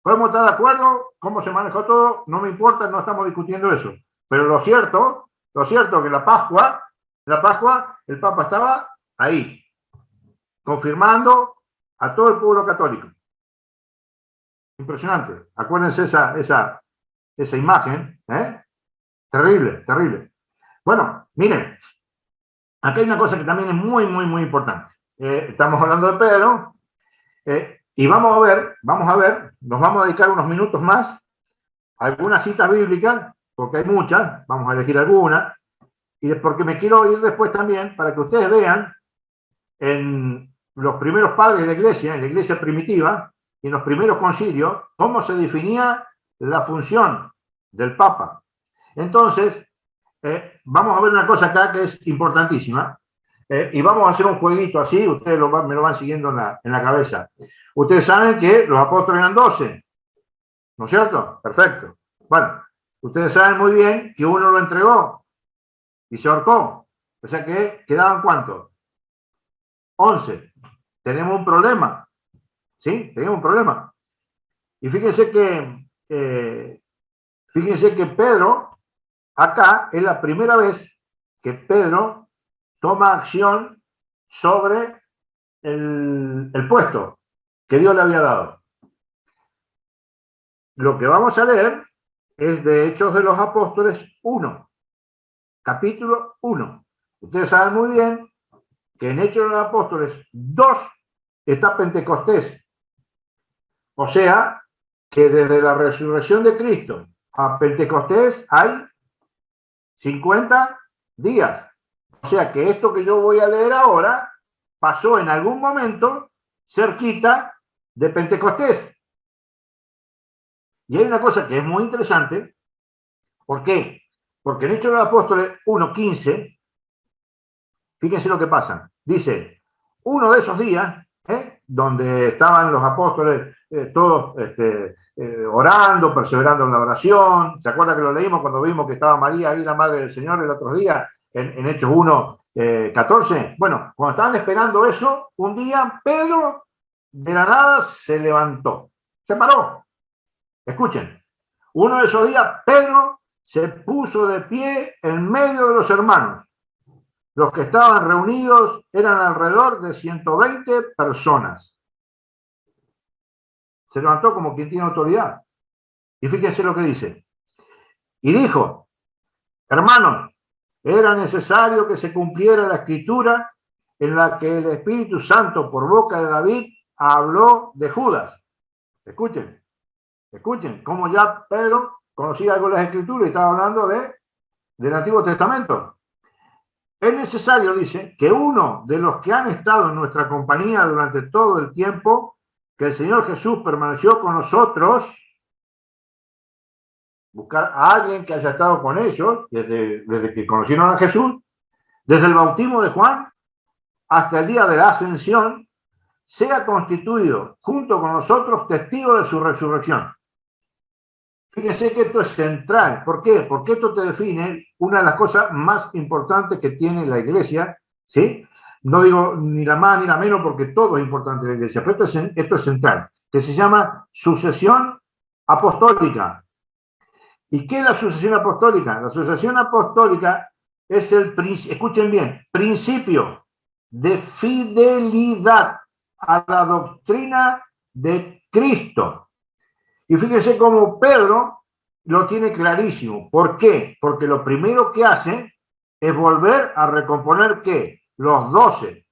Podemos estar de acuerdo, cómo se manejó todo, no me importa, no estamos discutiendo eso. Pero lo cierto que la Pascua, el Papa estaba ahí, confirmando a todo el pueblo católico. Impresionante. Acuérdense esa imagen, Terrible, terrible. Bueno, miren, acá hay una cosa que también es muy, muy, muy importante. Estamos hablando de Pedro, y vamos a ver, nos vamos a dedicar unos minutos más a algunas citas bíblicas, porque hay muchas, vamos a elegir algunas, y porque me quiero ir después también para que ustedes vean en los primeros padres de la iglesia, en la iglesia primitiva, y en los primeros concilios, cómo se definía la función del Papa. Entonces, vamos a ver una cosa acá que es importantísima, y vamos a hacer un jueguito así, ustedes me lo van siguiendo en la cabeza. Ustedes saben que los apóstoles eran 12, ¿no es cierto? Perfecto. Bueno, ustedes saben muy bien que uno lo entregó y se ahorcó. O sea que quedaban ¿cuántos? 11. Tenemos un problema. ¿Sí? Tenemos un problema. Y fíjense que Pedro, acá es la primera vez que Pedro toma acción sobre el puesto que Dios le había dado. Lo que vamos a leer es de Hechos de los Apóstoles 1, capítulo 1. Ustedes saben muy bien que en Hechos de los Apóstoles 2 está Pentecostés. O sea, que desde la resurrección de Cristo a Pentecostés hay 50 días. O sea que esto que yo voy a leer ahora pasó en algún momento cerquita de Pentecostés. Y hay una cosa que es muy interesante. ¿Por qué? Porque en Hechos de los Apóstoles 1:15, fíjense lo que pasa. Dice, uno de esos días, donde estaban los apóstoles todos orando, perseverando en la oración. ¿Se acuerdan que lo leímos cuando vimos que estaba María ahí, la Madre del Señor, el otro día, en Hechos 1:14? Bueno, cuando estaban esperando eso, un día Pedro de la nada se levantó, se paró. Escuchen, uno de esos días Pedro se puso de pie en medio de los hermanos. Los que estaban reunidos eran alrededor de 120 personas. Se levantó como quien tiene autoridad. Y fíjense lo que dice. Y dijo, hermanos, era necesario que se cumpliera la escritura en la que el Espíritu Santo por boca de David habló de Judas. Escuchen cómo ya Pedro conocía algo de las escrituras y estaba hablando del Antiguo Testamento. Es necesario, dice, que uno de los que han estado en nuestra compañía durante todo el tiempo que el Señor Jesús permaneció con nosotros, buscar a alguien que haya estado con ellos desde que conocieron a Jesús, desde el bautismo de Juan hasta el día de la ascensión, sea constituido junto con nosotros testigo de su resurrección. Fíjense que esto es central. ¿Por qué? Porque esto te define una de las cosas más importantes que tiene la iglesia, ¿sí? No digo ni la más ni la menos porque todo es importante en la iglesia, pero esto es central, que se llama sucesión apostólica. ¿Y qué es la sucesión apostólica? La sucesión apostólica es escuchen bien, principio de fidelidad a la doctrina de Cristo. Y fíjense cómo Pedro lo tiene clarísimo. ¿Por qué? Porque lo primero que hace es volver a recomponer ¿qué? Los 12.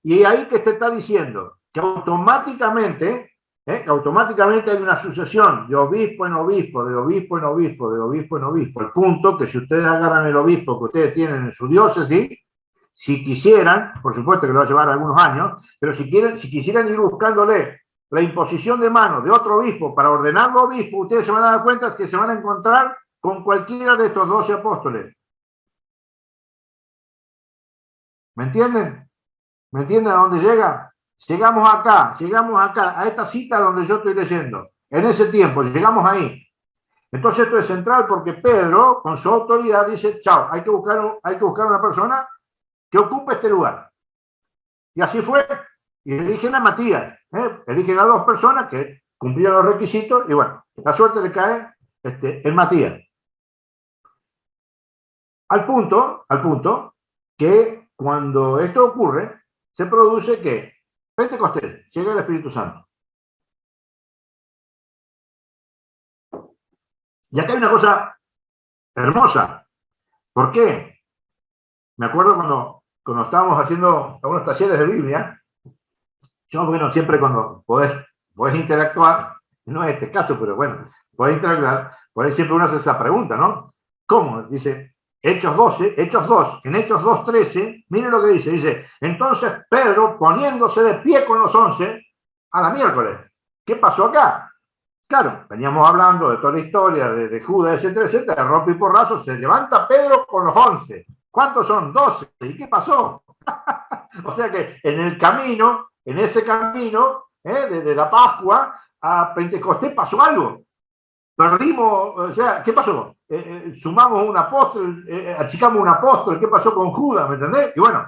Y ahí que te está diciendo que automáticamente hay una sucesión de obispo en obispo, de obispo en obispo, de obispo en obispo. El punto que si ustedes agarran el obispo que ustedes tienen en su diócesis, si quisieran, por supuesto que lo va a llevar algunos años, pero si quisieran ir buscándole la imposición de manos de otro obispo para ordenarlo obispo, ustedes se van a dar cuenta que se van a encontrar con cualquiera de estos 12 apóstoles. ¿Me entienden? ¿Me entienden a dónde llega? llegamos acá, a esta cita donde yo estoy leyendo. En ese tiempo, llegamos ahí. Entonces esto es central porque Pedro, con su autoridad, dice, chao, hay que buscar una persona que ocupe este lugar. Y así fue. Y eligen a Matías. Eligen a dos personas que cumplían los requisitos y bueno, la suerte le cae en Matías. Al punto que cuando esto ocurre, se produce que Pentecostés, llega el Espíritu Santo. Y acá hay una cosa hermosa. ¿Por qué? Me acuerdo cuando estábamos haciendo algunos talleres de Biblia, yo, bueno, siempre cuando podés interactuar, no es este caso, pero bueno, podés interactuar, por ahí siempre uno hace esa pregunta, ¿no? ¿Cómo? Dice, Hechos 12, Hechos 2, en Hechos 2:13, miren lo que dice, entonces Pedro, poniéndose de pie con los 11, a la miércoles, ¿qué pasó acá? Claro, veníamos hablando de toda la historia de Judas, etcétera, etcétera, de rompe y porrazo, se levanta Pedro con los 11. ¿Cuántos son? 12. ¿Y qué pasó? O sea que en ese camino, desde la Pascua a Pentecostés pasó algo. Perdimos, o sea, ¿qué pasó? Sumamos un apóstol, achicamos un apóstol, ¿qué pasó con Judas? ¿Me entendés? Y bueno,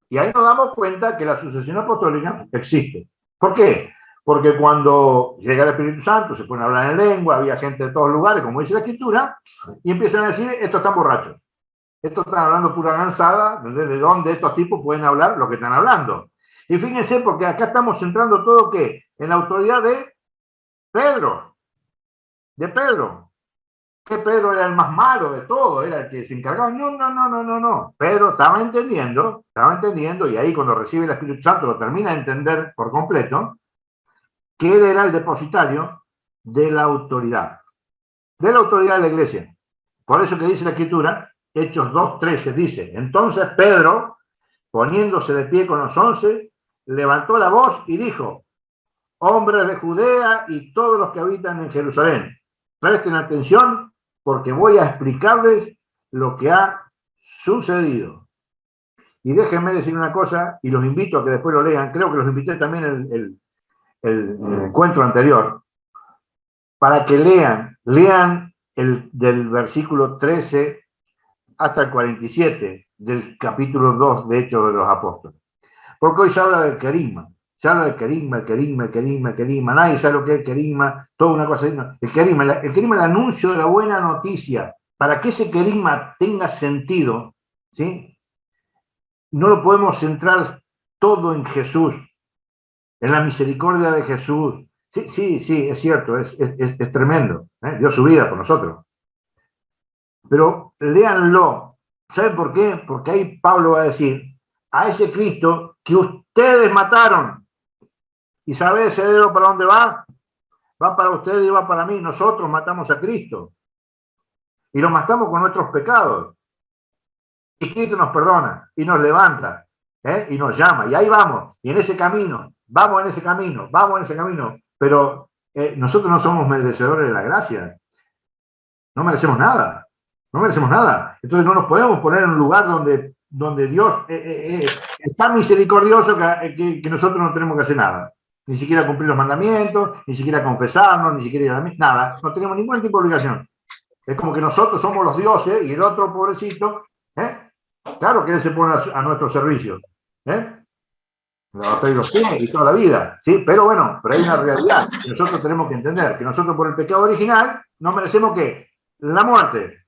y ahí nos damos cuenta que la sucesión apostólica existe. ¿Por qué? Porque cuando llega el Espíritu Santo, se pueden hablar en lengua, había gente de todos lugares, como dice la Escritura, y empiezan a decir, estos están borrachos. Estos están hablando pura gansada, ¿de dónde estos tipos pueden hablar lo que están hablando? Y fíjense, porque acá estamos centrando todo, ¿qué? En la autoridad de Pedro. De Pedro. Que Pedro era el más malo de todo, era el que se encargaba. No. Pedro estaba entendiendo, y ahí cuando recibe el Espíritu Santo lo termina de entender por completo, que él era el depositario de la autoridad de la iglesia. Por eso que dice la Escritura, Hechos 2:13, dice, entonces Pedro, poniéndose de pie con los 11, levantó la voz y dijo, hombres de Judea y todos los que habitan en Jerusalén, presten atención porque voy a explicarles lo que ha sucedido. Y déjenme decir una cosa, y los invito a que después lo lean, creo que los invité también en el encuentro anterior, para que lean del versículo 13 hasta el 47 del capítulo 2 de Hechos de los Apóstoles. Porque hoy se habla del querigma, el querigma, nadie sabe lo que es el querigma, toda una cosa. El querigma, el anuncio de la buena noticia. Para que ese querigma tenga sentido, ¿sí? No lo podemos centrar todo en Jesús, en la misericordia de Jesús. Sí, es cierto, es tremendo. Dio su vida por nosotros. Pero léanlo. ¿Saben por qué? Porque ahí Pablo va a decir, a ese Cristo que ustedes mataron. ¿Y sabe ese dedo para dónde va? Va para ustedes y va para mí. Nosotros matamos a Cristo. Y lo matamos con nuestros pecados. Y Cristo nos perdona y nos levanta, y nos llama. Y ahí vamos. Y en ese camino, vamos en ese camino. Pero nosotros no somos merecedores de la gracia. No merecemos nada. Entonces no nos podemos poner en un lugar donde Dios es tan misericordioso que nosotros no tenemos que hacer nada. Ni siquiera cumplir los mandamientos, ni siquiera confesarnos, ni siquiera ir a la misa, nada. No tenemos ningún tipo de obligación. Es como que nosotros somos los dioses y el otro pobrecito, claro que él se pone a nuestro servicio. Los pies y toda la vida, ¿sí? Pero bueno, pero hay una realidad que nosotros tenemos que entender, que nosotros por el pecado original no merecemos ¿qué? La muerte.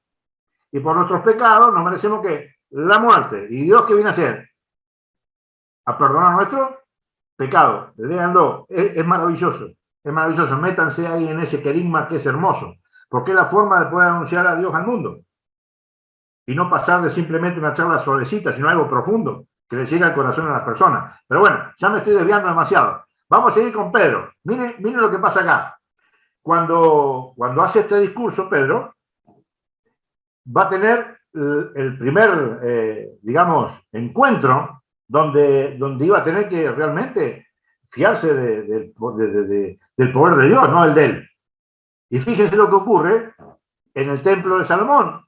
Y por nuestros pecados no merecemos ¿qué? La muerte. ¿Y Dios qué viene a hacer? A perdonar nuestro pecado. Léanlo, es maravilloso. Es maravilloso. Métanse ahí en ese querigma que es hermoso. Porque es la forma de poder anunciar a Dios al mundo. Y no pasar de simplemente una charla suavecita, sino algo profundo, que le llegue al corazón a las personas. Pero bueno, ya me estoy desviando demasiado. Vamos a seguir con Pedro. Miren lo que pasa acá. Cuando hace este discurso, Pedro va a tener el primer, digamos, encuentro donde iba a tener que realmente fiarse del poder de Dios, no el de él. Y fíjense lo que ocurre en el templo de Salomón.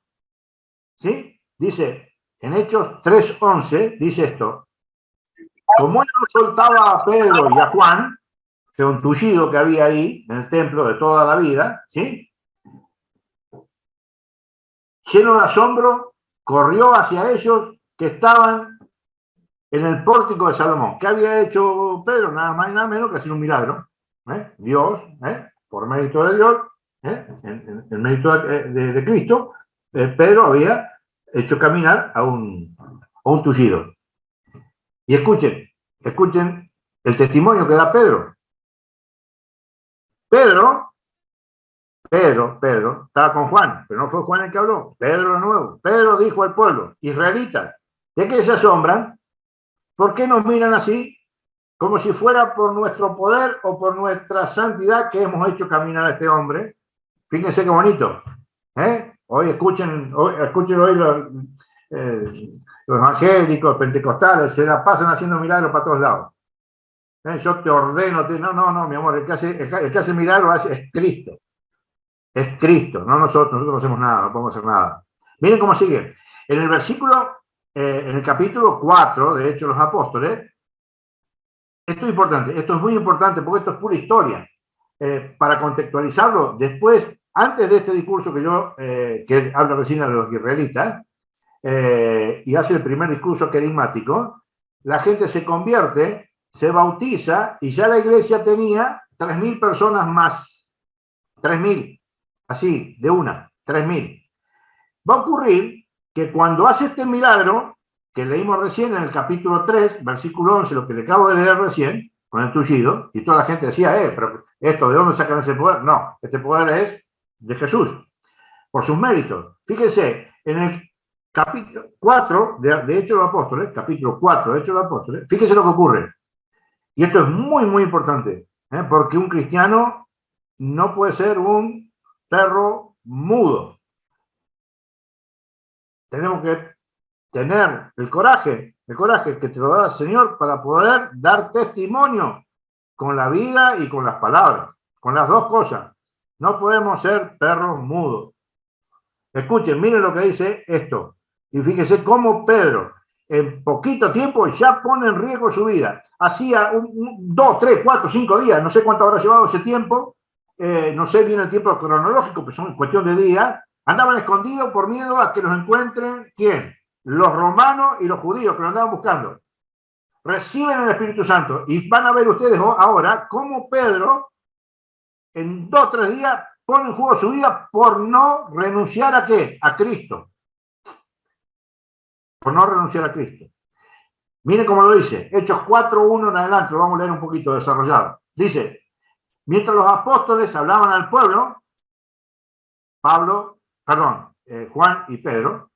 ¿Sí? Dice, en Hechos 3:11, dice esto. como él no soltaba a Pedro y a Juan, que un tullido que había ahí en el templo de toda la vida, ¿sí? Lleno de asombro, corrió hacia ellos que estaban en el pórtico de Salomón. ¿Qué había hecho Pedro? Nada más y nada menos que hacer un milagro. Dios, por mérito de Dios, en mérito de Cristo, Pedro había hecho caminar a un tullido. Y escuchen el testimonio que da Pedro. Pedro estaba con Juan, pero no fue Juan el que habló, Pedro de nuevo. Pedro dijo al pueblo, israelitas, ¿de qué se asombran? ¿Por qué nos miran así? Como si fuera por nuestro poder o por nuestra santidad que hemos hecho caminar a este hombre. Fíjense qué bonito. Hoy escuchen hoy los evangélicos, pentecostales, se la pasan haciendo milagros para todos lados. Yo te ordeno, no, mi amor, el que hace milagros es Cristo. Es Cristo, no nosotros no hacemos nada, no podemos hacer nada. Miren cómo sigue. En el versículo, en el capítulo 4 de Hechos de los Apóstoles, esto es importante, esto es muy importante porque esto es pura historia. Para contextualizarlo, después, antes de este discurso que habla recién de los israelitas, y hace el primer discurso carismático, la gente se convierte, se bautiza, y ya la iglesia tenía 3.000 personas más. 3.000, así, de una, 3.000. Va a ocurrir que cuando hace este milagro, que leímos recién en el capítulo 3, versículo 11, lo que le acabo de leer recién, con el tullido, y toda la gente decía, pero esto, ¿de dónde sacan ese poder? No, este poder es de Jesús, por sus méritos. Fíjense, en el capítulo 4 de Hechos de los Apóstoles, capítulo 4 de Hechos de los Apóstoles, fíjense lo que ocurre. Y esto es muy, muy importante, porque un cristiano no puede ser un perro mudo. Tenemos que tener el coraje que te lo da el Señor para poder dar testimonio con la vida y con las palabras, con las dos cosas. No podemos ser perros mudos. Escuchen, miren lo que dice esto. Y fíjense cómo Pedro, en poquito tiempo, ya pone en riesgo su vida. Hacía 2, 3, 4, 5 días, no sé cuánto habrá llevado ese tiempo, no sé bien el tiempo cronológico, pero son cuestión de días. Andaban escondidos por miedo a que los encuentren, ¿quién? Los romanos y los judíos que lo andaban buscando. Reciben el Espíritu Santo y van a ver ustedes ahora cómo Pedro en 2 o 3 días pone en juego su vida por no renunciar a ¿qué? A Cristo. Por no renunciar a Cristo. Miren cómo lo dice. Hechos 4:1 en adelante, lo vamos a leer un poquito desarrollado. Dice, mientras los apóstoles hablaban al pueblo, Juan y Pedro,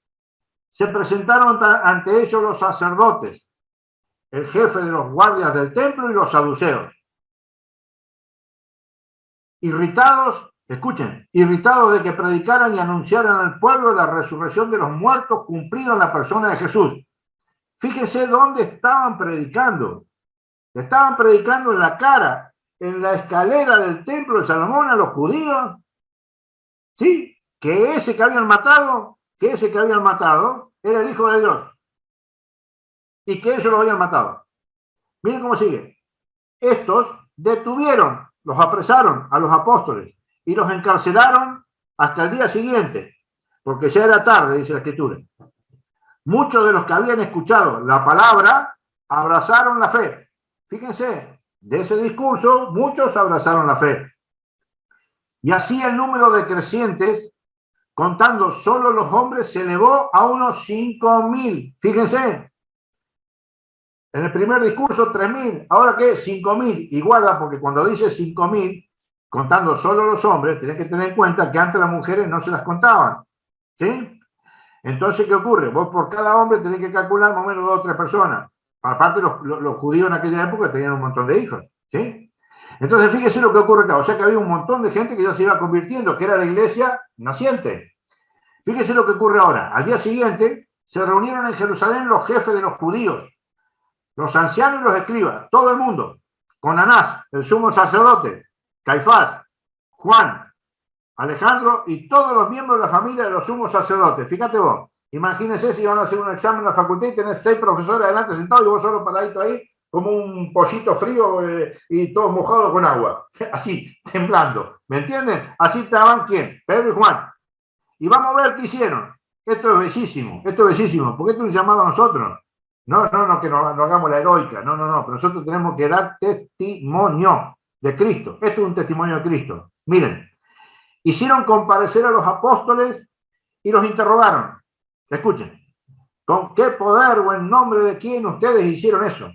se presentaron ante ellos los sacerdotes, el jefe de los guardias del templo y los saduceos. Irritados de que predicaran y anunciaran al pueblo la resurrección de los muertos cumplido en la persona de Jesús. Fíjense dónde estaban predicando. Estaban predicando en la cara, en la escalera del templo de Salomón a los judíos. ¿Sí? Que ese que habían matado era el Hijo de Dios. Y que ellos lo habían matado. Miren cómo sigue. Estos detuvieron, los apresaron a los apóstoles y los encarcelaron hasta el día siguiente, porque ya era tarde, dice la Escritura. Muchos de los que habían escuchado la palabra abrazaron la fe. Fíjense, de ese discurso muchos abrazaron la fe. Y así el número de crecientes, contando solo los hombres, se elevó a unos 5.000. Fíjense, en el primer discurso 3.000, ahora ¿qué? 5.000. Y guarda, porque cuando dice 5.000, contando solo los hombres, tenés que tener en cuenta que antes las mujeres no se las contaban. ¿Sí? Entonces, ¿qué ocurre? Vos por cada hombre tenés que calcular más o menos 2 o 3 personas. Aparte, los judíos en aquella época tenían un montón de hijos. ¿Sí? Entonces, fíjese lo que ocurre acá. O sea que había un montón de gente que ya se iba convirtiendo, que era la iglesia naciente. Fíjese lo que ocurre ahora. Al día siguiente, se reunieron en Jerusalén los jefes de los judíos, los ancianos y los escribas, todo el mundo, con Anás, el sumo sacerdote, Caifás, Juan, Alejandro y todos los miembros de la familia de los sumos sacerdotes. Fíjate vos, imagínense si van a hacer un examen en la facultad y tenés 6 profesores adelante sentados y vos solo paradito ahí, como un pollito frío y todo mojado con agua, así, temblando, ¿me entienden? Así estaban, ¿quién? Pedro y Juan. Y vamos a ver qué hicieron. Esto es bellísimo, porque esto es un llamado a nosotros. No, que no hagamos la heroica, no, pero nosotros tenemos que dar testimonio de Cristo. Esto es un testimonio de Cristo. Miren, hicieron comparecer a los apóstoles y los interrogaron. Escuchen, ¿con qué poder o en nombre de quién ustedes hicieron eso?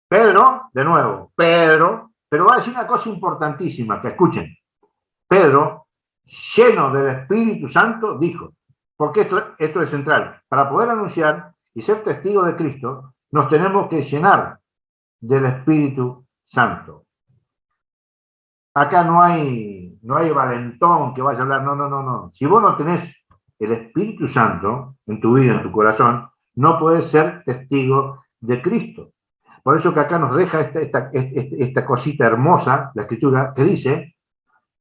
Pedro, de nuevo, Pedro, pero va a decir una cosa importantísima, que escuchen. Pedro, lleno del Espíritu Santo, dijo, porque esto es central, para poder anunciar y ser testigo de Cristo, nos tenemos que llenar del Espíritu Santo. Acá no hay valentón que vaya a hablar, no. Si vos no tenés el Espíritu Santo en tu vida, en tu corazón, no podés ser testigo de Cristo. Por eso que acá nos deja esta cosita hermosa, la Escritura, que dice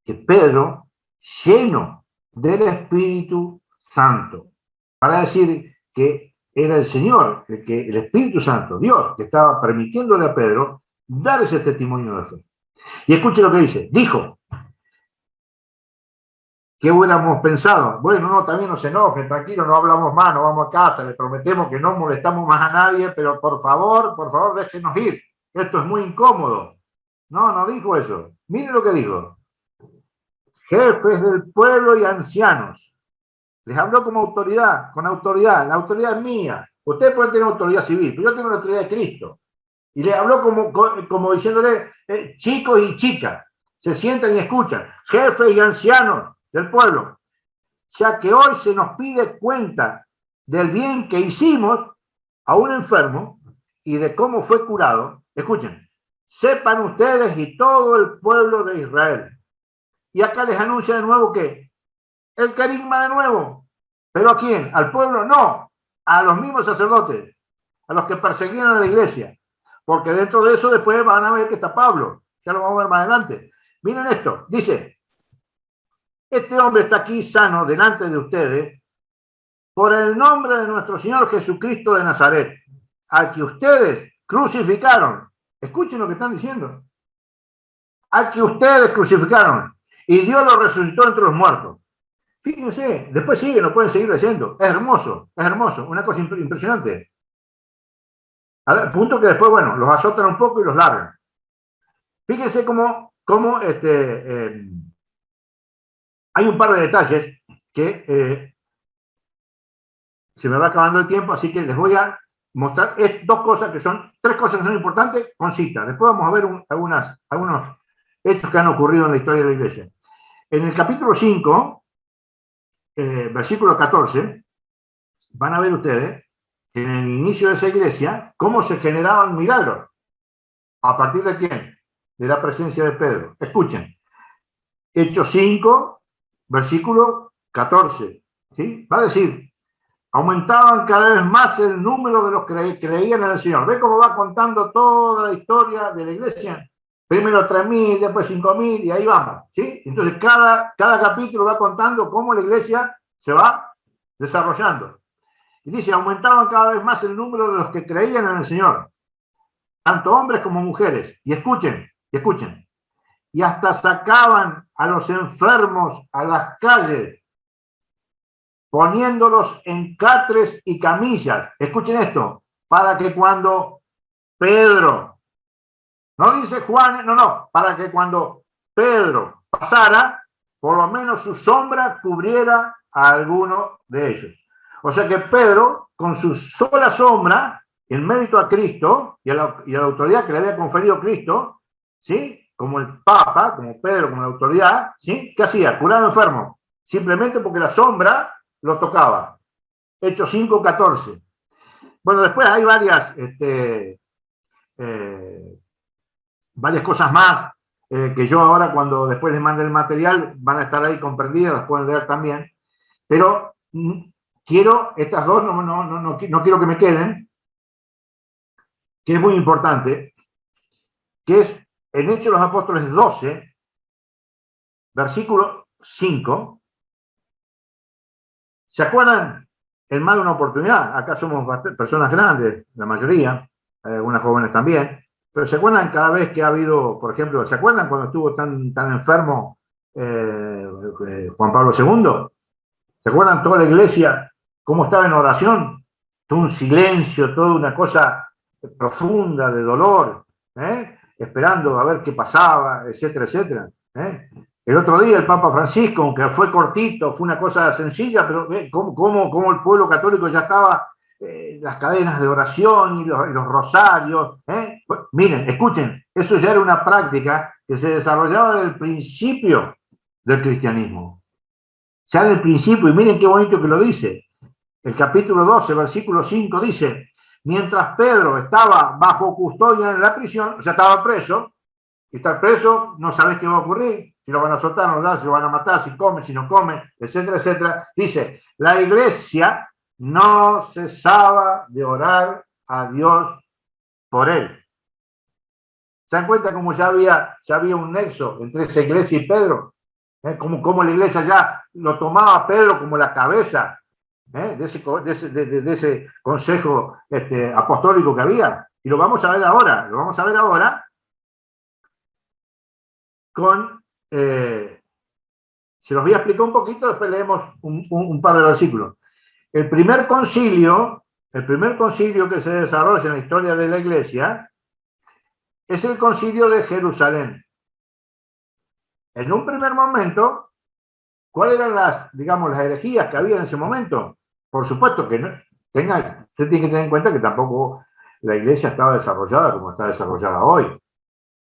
que Pedro, lleno del Espíritu Santo, para decir que era el Señor, que el Espíritu Santo, Dios, que estaba permitiéndole a Pedro dar ese testimonio de fe. Y escuche lo que dice, dijo, ¿qué hubiéramos pensado? Bueno, no, también no se enojen, tranquilo, no hablamos más, no vamos a casa, le prometemos que no molestamos más a nadie, pero por favor, déjenos ir. Esto es muy incómodo. No dijo eso. Miren lo que dijo. Jefes del pueblo y ancianos. Les habló como autoridad, con autoridad. La autoridad es mía. Ustedes pueden tener autoridad civil, pero yo tengo la autoridad de Cristo. Y le habló como diciéndole, chicos y chicas, se sientan y escuchan. Jefes y ancianos del pueblo, ya que hoy se nos pide cuenta del bien que hicimos a un enfermo y de cómo fue curado. Escuchen, sepan ustedes y todo el pueblo de Israel. Y acá les anuncia de nuevo que el carisma de nuevo. ¿Pero a quién? ¿Al pueblo? No, a los mismos sacerdotes, a los que perseguían a la iglesia. Porque dentro de eso después van a ver que está Pablo. Ya lo vamos a ver más adelante. Miren esto, dice, este hombre está aquí sano delante de ustedes por el nombre de nuestro Señor Jesucristo de Nazaret, al que ustedes crucificaron. Escuchen lo que están diciendo. Al que ustedes crucificaron y Dios lo resucitó entre los muertos. Fíjense, después siguen, lo pueden seguir leyendo. Es hermoso, una cosa impresionante. Al punto que después, bueno, los azotan un poco y los largan. Fíjense cómo hay un par de detalles que se me va acabando el tiempo, así que les voy a mostrar tres cosas que son importantes con citas. Después vamos a ver algunos hechos que han ocurrido en la historia de la iglesia. En el capítulo 5, versículo 14, van a ver ustedes que en el inicio de esa iglesia, cómo se generaban milagros. ¿A partir de quién? De la presencia de Pedro. Escuchen. Hechos 5, versículo 14. ¿Sí? Va a decir, aumentaban cada vez más el número de los que creían en el Señor. ¿Ve cómo va contando toda la historia de la iglesia? Primero 3.000, después 5.000 y ahí vamos. ¿Sí? Entonces cada capítulo va contando cómo la iglesia se va desarrollando. Y dice, aumentaban cada vez más el número de los que creían en el Señor, tanto hombres como mujeres. Y escuchen. Y hasta sacaban a los enfermos a las calles, poniéndolos en catres y camillas. Escuchen esto, para que cuando Pedro, no dice Juan, para que cuando Pedro pasara, por lo menos su sombra cubriera a alguno de ellos. O sea que Pedro, con su sola sombra, en mérito a Cristo y a la autoridad que le había conferido Cristo, ¿sí? Como el Papa, como Pedro, como la autoridad, ¿sí? ¿Qué hacía? Curaba enfermos, simplemente porque la sombra lo tocaba. Hechos 5:14. Bueno, después hay varias cosas más que yo ahora, cuando después les mande el material, van a estar ahí comprendidas, las pueden leer también. Pero quiero, estas dos no quiero que me queden, que es muy importante, que es en Hechos de los Apóstoles 12, versículo 5. ¿Se acuerdan? En más de una oportunidad, acá somos personas grandes, la mayoría, algunas jóvenes también, pero ¿se acuerdan cada vez que ha habido, por ejemplo, ¿se acuerdan cuando estuvo tan enfermo Juan Pablo II? ¿Se acuerdan toda la iglesia cómo estaba en oración? Todo un silencio, toda una cosa profunda de dolor, esperando a ver qué pasaba, etcétera, etcétera. El otro día el Papa Francisco, aunque fue cortito, fue una cosa sencilla, pero cómo el pueblo católico ya estaba, las cadenas de oración y los rosarios. Pues, miren, escuchen, eso ya era una práctica que se desarrollaba desde el principio del cristianismo. Ya en el principio, y miren qué bonito que lo dice. El capítulo 12, versículo 5 dice, mientras Pedro estaba bajo custodia en la prisión, o sea, estaba preso, y estar preso, no sabés qué va a ocurrir, si lo van a soltar, no, si lo van a matar, si come, si no come, etcétera, etcétera. Dice, la iglesia no cesaba de orar a Dios por él. ¿Se dan cuenta cómo ya había un nexo entre esa iglesia y Pedro? Como la iglesia ya lo tomaba a Pedro como la cabeza de ese consejo apostólico que había. Y lo vamos a ver ahora con, se los voy a explicar un poquito, después leemos un par de versículos. El primer concilio que se desarrolla en la historia de la iglesia es el concilio de Jerusalén. En un primer momento, ¿cuáles eran las herejías que había en ese momento? Por supuesto que no, usted tiene que tener en cuenta que tampoco la iglesia estaba desarrollada como está desarrollada hoy.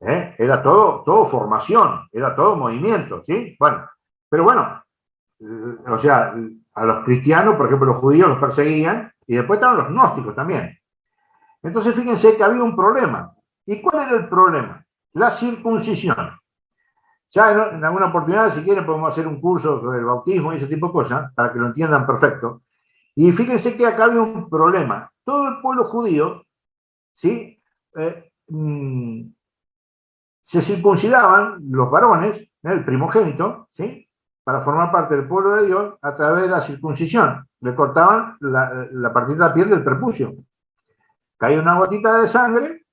Era todo formación, era todo movimiento, ¿sí? Bueno, pero bueno, o sea, a los cristianos, por ejemplo, los judíos los perseguían, y después estaban los gnósticos también. Entonces, fíjense que había un problema. ¿Y cuál era el problema? La circuncisión. Ya en alguna oportunidad, si quieren, podemos hacer un curso sobre el bautismo y ese tipo de cosas, para que lo entiendan perfecto. Y fíjense que acá había un problema. Todo el pueblo judío, ¿sí? Se circuncidaban los varones, el primogénito, ¿sí? Para formar parte del pueblo de Dios a través de la circuncisión. Le cortaban la partita de la piel del prepucio. Caía una gotita de sangre,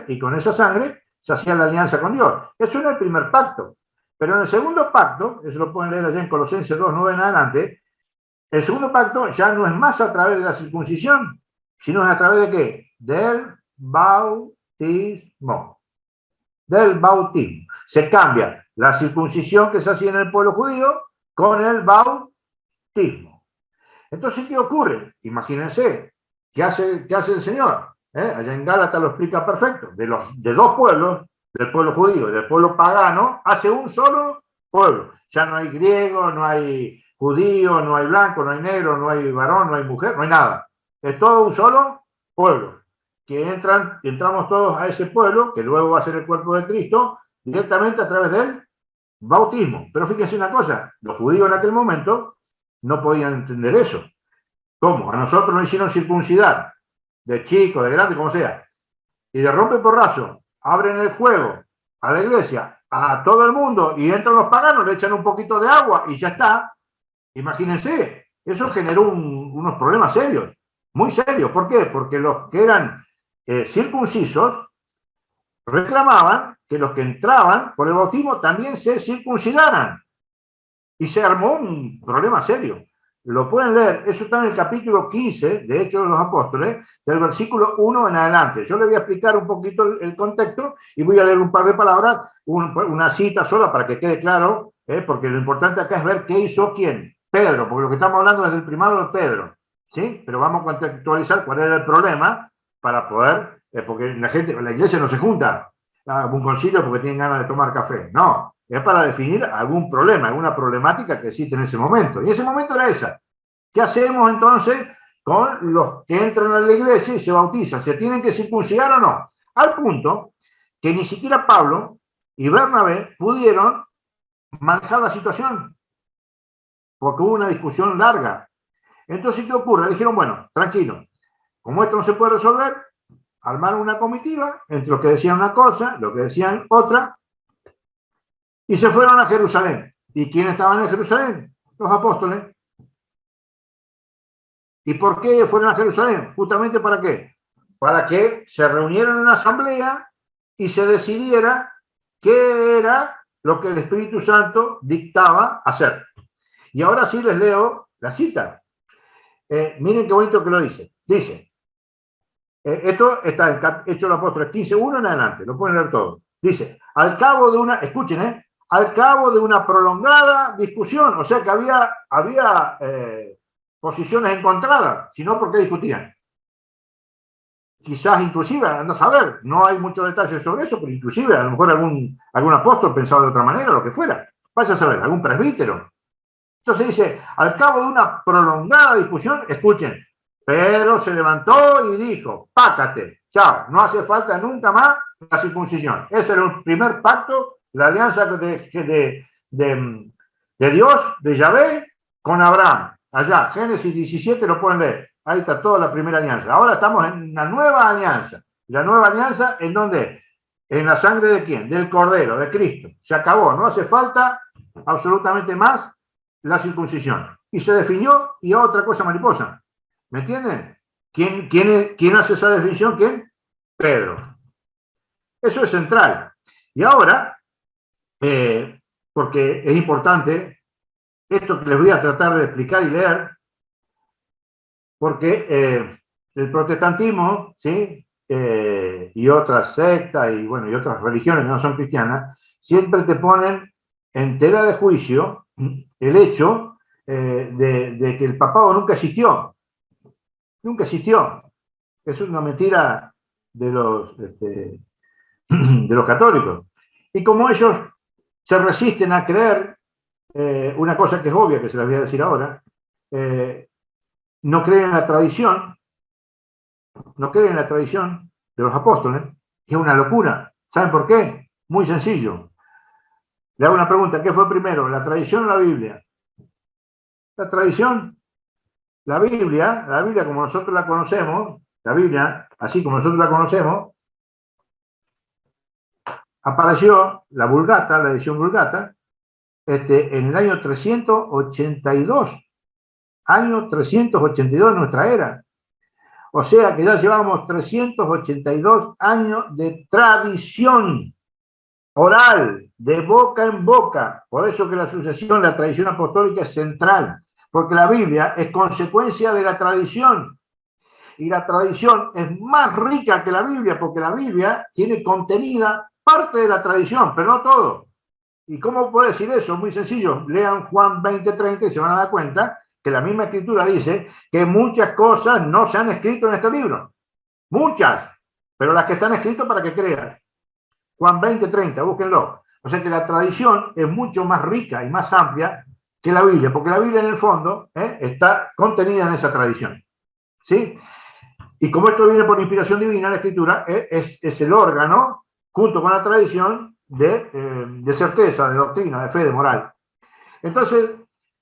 y con esa sangre se hacía la alianza con Dios. Eso era el primer pacto. Pero en el segundo pacto, eso lo pueden leer allá en Colosenses 2:9 en adelante, el segundo pacto ya no es más a través de la circuncisión, sino es a través de ¿qué? Del bautismo. Del bautismo. Se cambia la circuncisión que se hacía en el pueblo judío con el bautismo. Entonces, ¿qué ocurre? Imagínense, ¿qué hace el Señor? Allá en Gálatas lo explica perfecto. De dos pueblos, del pueblo judío y del pueblo pagano, hace un solo pueblo. Ya no hay griego, no hay judío, no hay blanco, no hay negro, no hay varón, no hay mujer, no hay nada. Es todo un solo pueblo. Que entramos todos a ese pueblo, que luego va a ser el cuerpo de Cristo, directamente a través del bautismo. Pero fíjense una cosa, los judíos en aquel momento no podían entender eso. ¿Cómo? A nosotros nos hicieron circuncidar, de chico, de grande, como sea, y de rompe porrazo, abren el juego a la iglesia, a todo el mundo, y entran los paganos, le echan un poquito de agua y ya está. Imagínense, eso generó unos problemas serios, muy serios. ¿Por qué? Porque los que eran circuncisos reclamaban que los que entraban por el bautismo también se circuncidaran. Y se armó un problema serio. Lo pueden leer, eso está en el capítulo 15 de Hechos de los Apóstoles, del versículo 1 en adelante. Yo le voy a explicar un poquito el contexto y voy a leer un par de palabras, una cita sola para que quede claro, porque lo importante acá es ver qué hizo quién. Pedro, porque lo que estamos hablando es del primado de Pedro, ¿sí? Pero vamos a contextualizar cuál era el problema para poder, porque la iglesia no se junta a un concilio porque tienen ganas de tomar café, no. Es para definir algún problema, alguna problemática que existe en ese momento. Y ese momento era esa. ¿Qué hacemos entonces con los que entran a la iglesia y se bautizan? ¿Se tienen que circuncidar o no? Al punto que ni siquiera Pablo y Bernabé pudieron manejar la situación, porque hubo una discusión larga. Entonces, ¿qué ocurre? Dijeron, bueno, tranquilo, como esto no se puede resolver, armaron una comitiva entre los que decían una cosa, los que decían otra, y se fueron a Jerusalén. ¿Y quiénes estaban en Jerusalén? Los apóstoles. ¿Y por qué fueron a Jerusalén? ¿Justamente para qué? para que se reunieran en una asamblea y se decidiera qué era lo que el Espíritu Santo dictaba hacer. Y ahora sí les leo la cita. Miren qué bonito que lo dice. Dice, esto está en Hechos de los Apóstoles 15:1 en adelante, lo pueden leer todo. Dice, al cabo de una, escuchen, al cabo de una prolongada discusión, o sea que había posiciones encontradas, si no, ¿por qué discutían? Quizás inclusive, anda a saber, no hay muchos detalles sobre eso, pero inclusive a lo mejor algún apóstol pensaba de otra manera, lo que fuera. Vaya a saber, algún presbítero. Entonces dice, al cabo de una prolongada discusión, escuchen, Pedro se levantó y dijo, pácate, chao, no hace falta nunca más la circuncisión. Ese era el primer pacto, la alianza de Dios, de Yahvé, con Abraham. Allá, Génesis 17 lo pueden leer. Ahí está toda la primera alianza. Ahora estamos en la nueva alianza. La nueva alianza, ¿en dónde? ¿En la sangre de quién? Del Cordero, de Cristo. Se acabó, no hace falta absolutamente más la circuncisión. Y se definió, y otra cosa mariposa. ¿Me entienden? ¿Quién hace esa definición? ¿Quién? Pedro. Eso es central. Y ahora, porque es importante, esto que les voy a tratar de explicar y leer, porque el protestantismo, ¿sí? Y otras sectas y, bueno, y otras religiones que no son cristianas, siempre te ponen en tela de juicio el hecho de que el papado nunca existió. Nunca existió. Es una mentira de los católicos. Y como ellos se resisten a creer una cosa que es obvia, que se las voy a decir ahora, no creen en la tradición, no creen en la tradición de los apóstoles, que es una locura. ¿Saben por qué? Muy sencillo. Le hago una pregunta, ¿qué fue primero, la tradición o la Biblia? La tradición. La Biblia como nosotros la conocemos, la Biblia, así como nosotros la conocemos, apareció la Vulgata, la edición Vulgata, en el año 382, año 382 de nuestra era. O sea que ya llevamos 382 años de tradición oral, de boca en boca. Por eso que la sucesión, la tradición apostólica es central, porque la Biblia es consecuencia de la tradición. Y la tradición es más rica que la Biblia, porque la Biblia tiene contenida parte de la tradición, pero no todo. ¿Y cómo puedo decir eso? Muy sencillo. Lean Juan 20:30 y se van a dar cuenta que la misma escritura dice que muchas cosas no se han escrito en este libro. Muchas, pero las que están escritas para que creas. Juan 20:30, búsquenlo. O sea que la tradición es mucho más rica y más amplia que la Biblia, porque la Biblia en el fondo está contenida en esa tradición. ¿Sí? Y como esto viene por inspiración divina, la escritura es el órgano, junto con la tradición, de certeza, de doctrina, de fe, de moral. Entonces,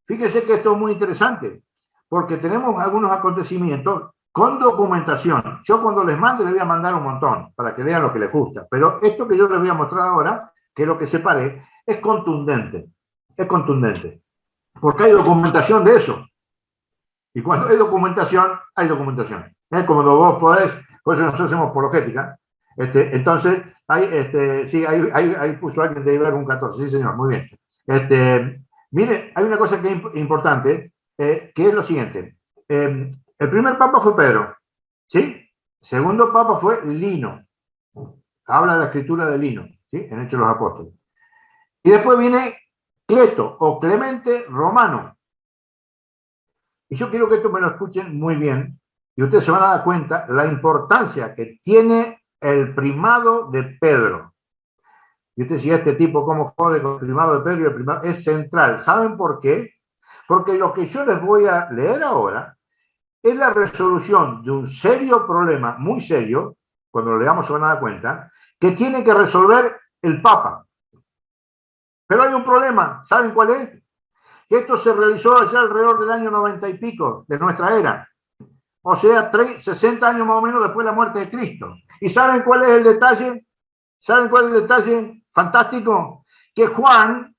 fíjense que esto es muy interesante, porque tenemos algunos acontecimientos con documentación. Yo cuando les mande les voy a mandar un montón, para que vean lo que les gusta. Pero esto que yo les voy a mostrar ahora, que es lo que separé, es contundente. Es contundente. Porque hay documentación de eso. Y cuando hay documentación, hay documentación. Como vos podés, por eso nosotros hacemos apologética. Entonces, sí, ahí puso alguien de Iber un 14, sí señor, muy bien. Mire, hay una cosa que es importante, que es lo siguiente. El primer papa fue Pedro, ¿sí? El segundo papa fue Lino. Habla de la escritura de Lino, ¿sí? En Hechos de los Apóstoles. Y después viene Cleto o Clemente Romano. Y yo quiero que esto me lo escuchen muy bien, y ustedes se van a dar cuenta la importancia que tiene el primado de Pedro. Y usted decía, este tipo cómo jode con el primado de Pedro, y el primado es central. ¿Saben por qué? Porque lo que yo les voy a leer ahora es la resolución de un serio problema, muy serio, cuando lo leamos se van a dar cuenta, que tiene que resolver el Papa. Pero hay un problema, ¿saben cuál es? Que esto se realizó allá alrededor del año 90 y pico de nuestra era. O sea, 60 años más o menos después de la muerte de Cristo. ¿Y saben cuál es el detalle? ¿Saben cuál es el detalle fantástico? Que Juan,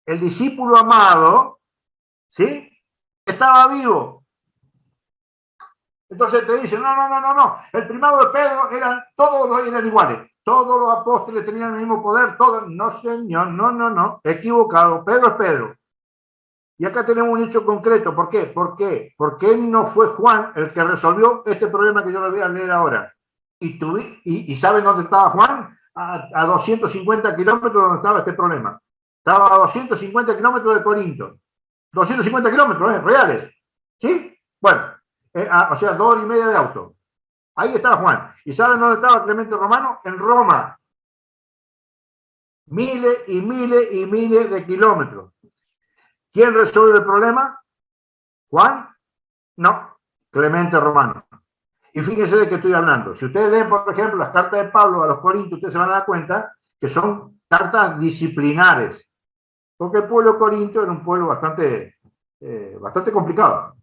el discípulo amado, ¿sí? Estaba vivo. Entonces te dicen, no, el primado de Pedro todos eran iguales, todos los apóstoles tenían el mismo poder, todos, no señor, no, equivocado, Pedro es Pedro. Y acá tenemos un hecho concreto, ¿por qué? Porque no fue Juan el que resolvió este problema que yo les voy a leer ahora. ¿Y saben dónde estaba Juan? A 250 kilómetros donde estaba este problema. Estaba a 250 kilómetros de Corinto. 250 kilómetros, reales. ¿Sí? Bueno, o sea, 2 horas y media de auto. Ahí estaba Juan. ¿Y saben dónde estaba Clemente Romano? En Roma. Miles y miles y miles de kilómetros. ¿Quién resuelve el problema? ¿Juan? No, Clemente Romano. Y fíjense de qué estoy hablando. Si ustedes leen, por ejemplo, las cartas de Pablo a los Corintios, ustedes se van a dar cuenta que son cartas disciplinares. Porque el pueblo corintio era un pueblo bastante complicado.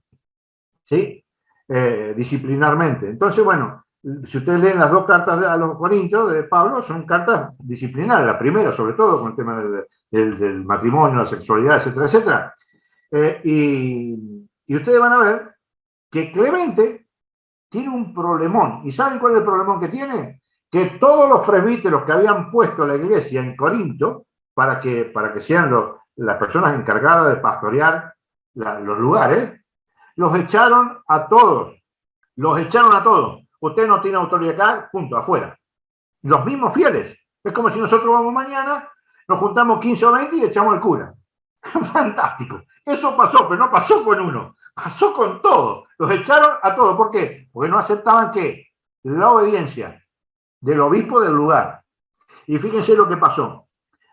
¿Sí? Disciplinarmente. Entonces, bueno, si ustedes leen las 2 cartas a los Corintios de Pablo, son cartas disciplinares. La primera, sobre todo, con el tema del matrimonio, la sexualidad, etcétera, etcétera. Y ustedes van a ver que Clemente tiene un problemón. ¿Y saben cuál es el problemón que tiene? Que todos los presbíteros que habían puesto la iglesia en Corinto para que sean las personas encargadas de pastorear los lugares, los echaron a todos. Los echaron a todos. Usted no tiene autoridad acá, punto, afuera. Los mismos fieles. Es como si nosotros vamos mañana, nos juntamos 15 o 20 y echamos al cura. Fantástico. Eso pasó, pero no pasó con uno. Pasó con todo. Los echaron a todos. ¿Por qué? Porque no aceptaban ¿qué? La obediencia del obispo del lugar. Y fíjense lo que pasó.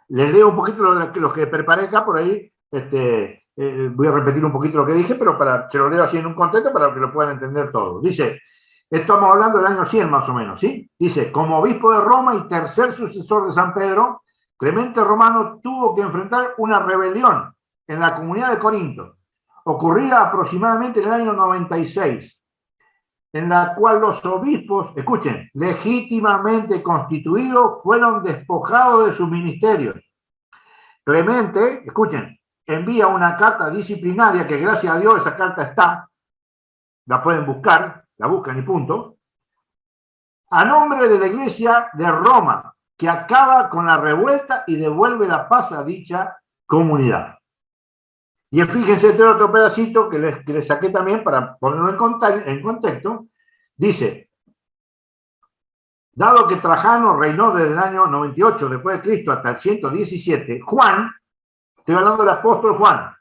Les leo un poquito lo que preparé acá por ahí. Voy a repetir un poquito lo que dije, pero se lo leo así en un contexto para que lo puedan entender todo. Dice, estamos hablando del año 100 más o menos, ¿sí? Dice, como obispo de Roma y tercer sucesor de San Pedro, Clemente Romano tuvo que enfrentar una rebelión en la comunidad de Corinto, ocurrida aproximadamente en el año 96, en la cual los obispos, escuchen, legítimamente constituidos, fueron despojados de sus ministerios. Clemente, escuchen, envía una carta disciplinaria, que gracias a Dios esa carta está, la pueden buscar, la buscan y punto, a nombre de la Iglesia de Roma, que acaba con la revuelta y devuelve la paz a dicha comunidad. Y fíjense este otro pedacito que les saqué también para ponerlo en contexto. Dice, dado que Trajano reinó desde el año 98 después de Cristo hasta el 117, Juan, estoy hablando del apóstol Juan,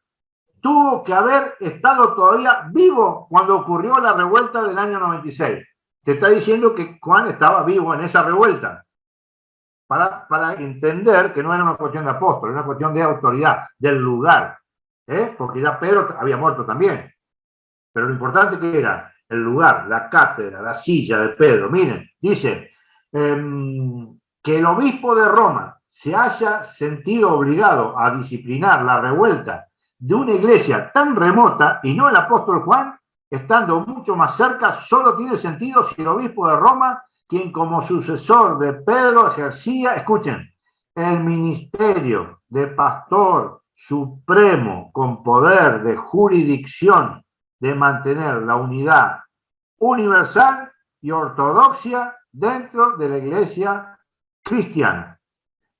tuvo que haber estado todavía vivo cuando ocurrió la revuelta del año 96. Te está diciendo que Juan estaba vivo en esa revuelta. Para entender que no era una cuestión de apóstol, era una cuestión de autoridad, del lugar. Porque ya Pedro había muerto también. Pero lo importante que era el lugar, la cátedra, la silla de Pedro. Miren, dice que el obispo de Roma se haya sentido obligado a disciplinar la revuelta de una iglesia tan remota, y no el apóstol Juan, estando mucho más cerca, solo tiene sentido si el obispo de Roma, quien como sucesor de Pedro ejercía, escuchen, el ministerio de pastor supremo con poder de jurisdicción de mantener la unidad universal y ortodoxia dentro de la iglesia cristiana.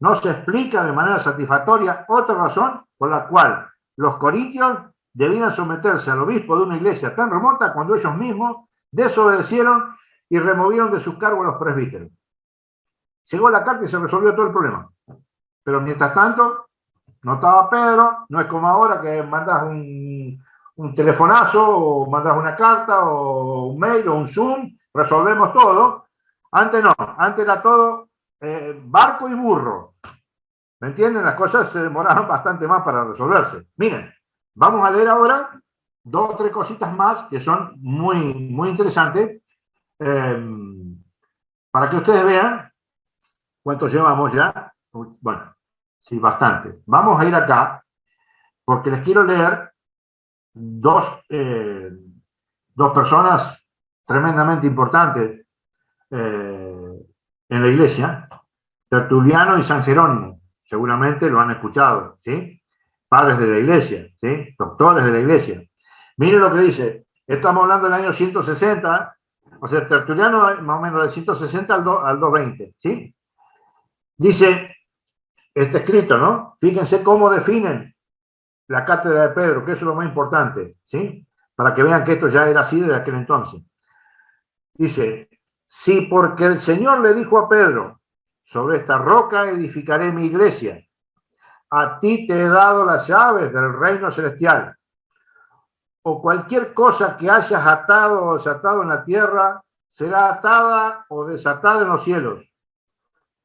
No se explica de manera satisfactoria otra razón por la cual los corintios debían someterse al obispo de una iglesia tan remota cuando ellos mismos desobedecieron y removieron de sus cargos a los presbíteros. Llegó la carta y se resolvió todo el problema. Pero mientras tanto, no estaba Pedro, no es como ahora que mandás un telefonazo o mandás una carta o un mail o un Zoom, resolvemos todo. Antes no, antes era todo barco y burro. ¿Me entienden? Las cosas se demoraron bastante más para resolverse. Miren, vamos a leer ahora 2 o 3 cositas más que son muy, muy interesantes para que ustedes vean cuánto llevamos ya. Bueno, sí, bastante. Vamos a ir acá porque les quiero leer 2 personas tremendamente importantes en la iglesia, Tertuliano y San Jerónimo. Seguramente lo han escuchado, ¿sí? Padres de la iglesia, ¿sí? Doctores de la iglesia. Miren lo que dice Estamos hablando del año 160, o sea, Tertuliano más o menos del 160 al 220, ¿sí? Dice, está escrito, ¿no? Fíjense cómo definen la cátedra de Pedro, que eso es lo más importante, ¿sí? Para que vean que esto ya era así desde aquel entonces. Dice, sí, porque el Señor le dijo a Pedro, sobre esta roca edificaré mi iglesia, a ti te he dado las llaves del reino celestial, o cualquier cosa que hayas atado o desatado en la tierra, será atada o desatada en los cielos.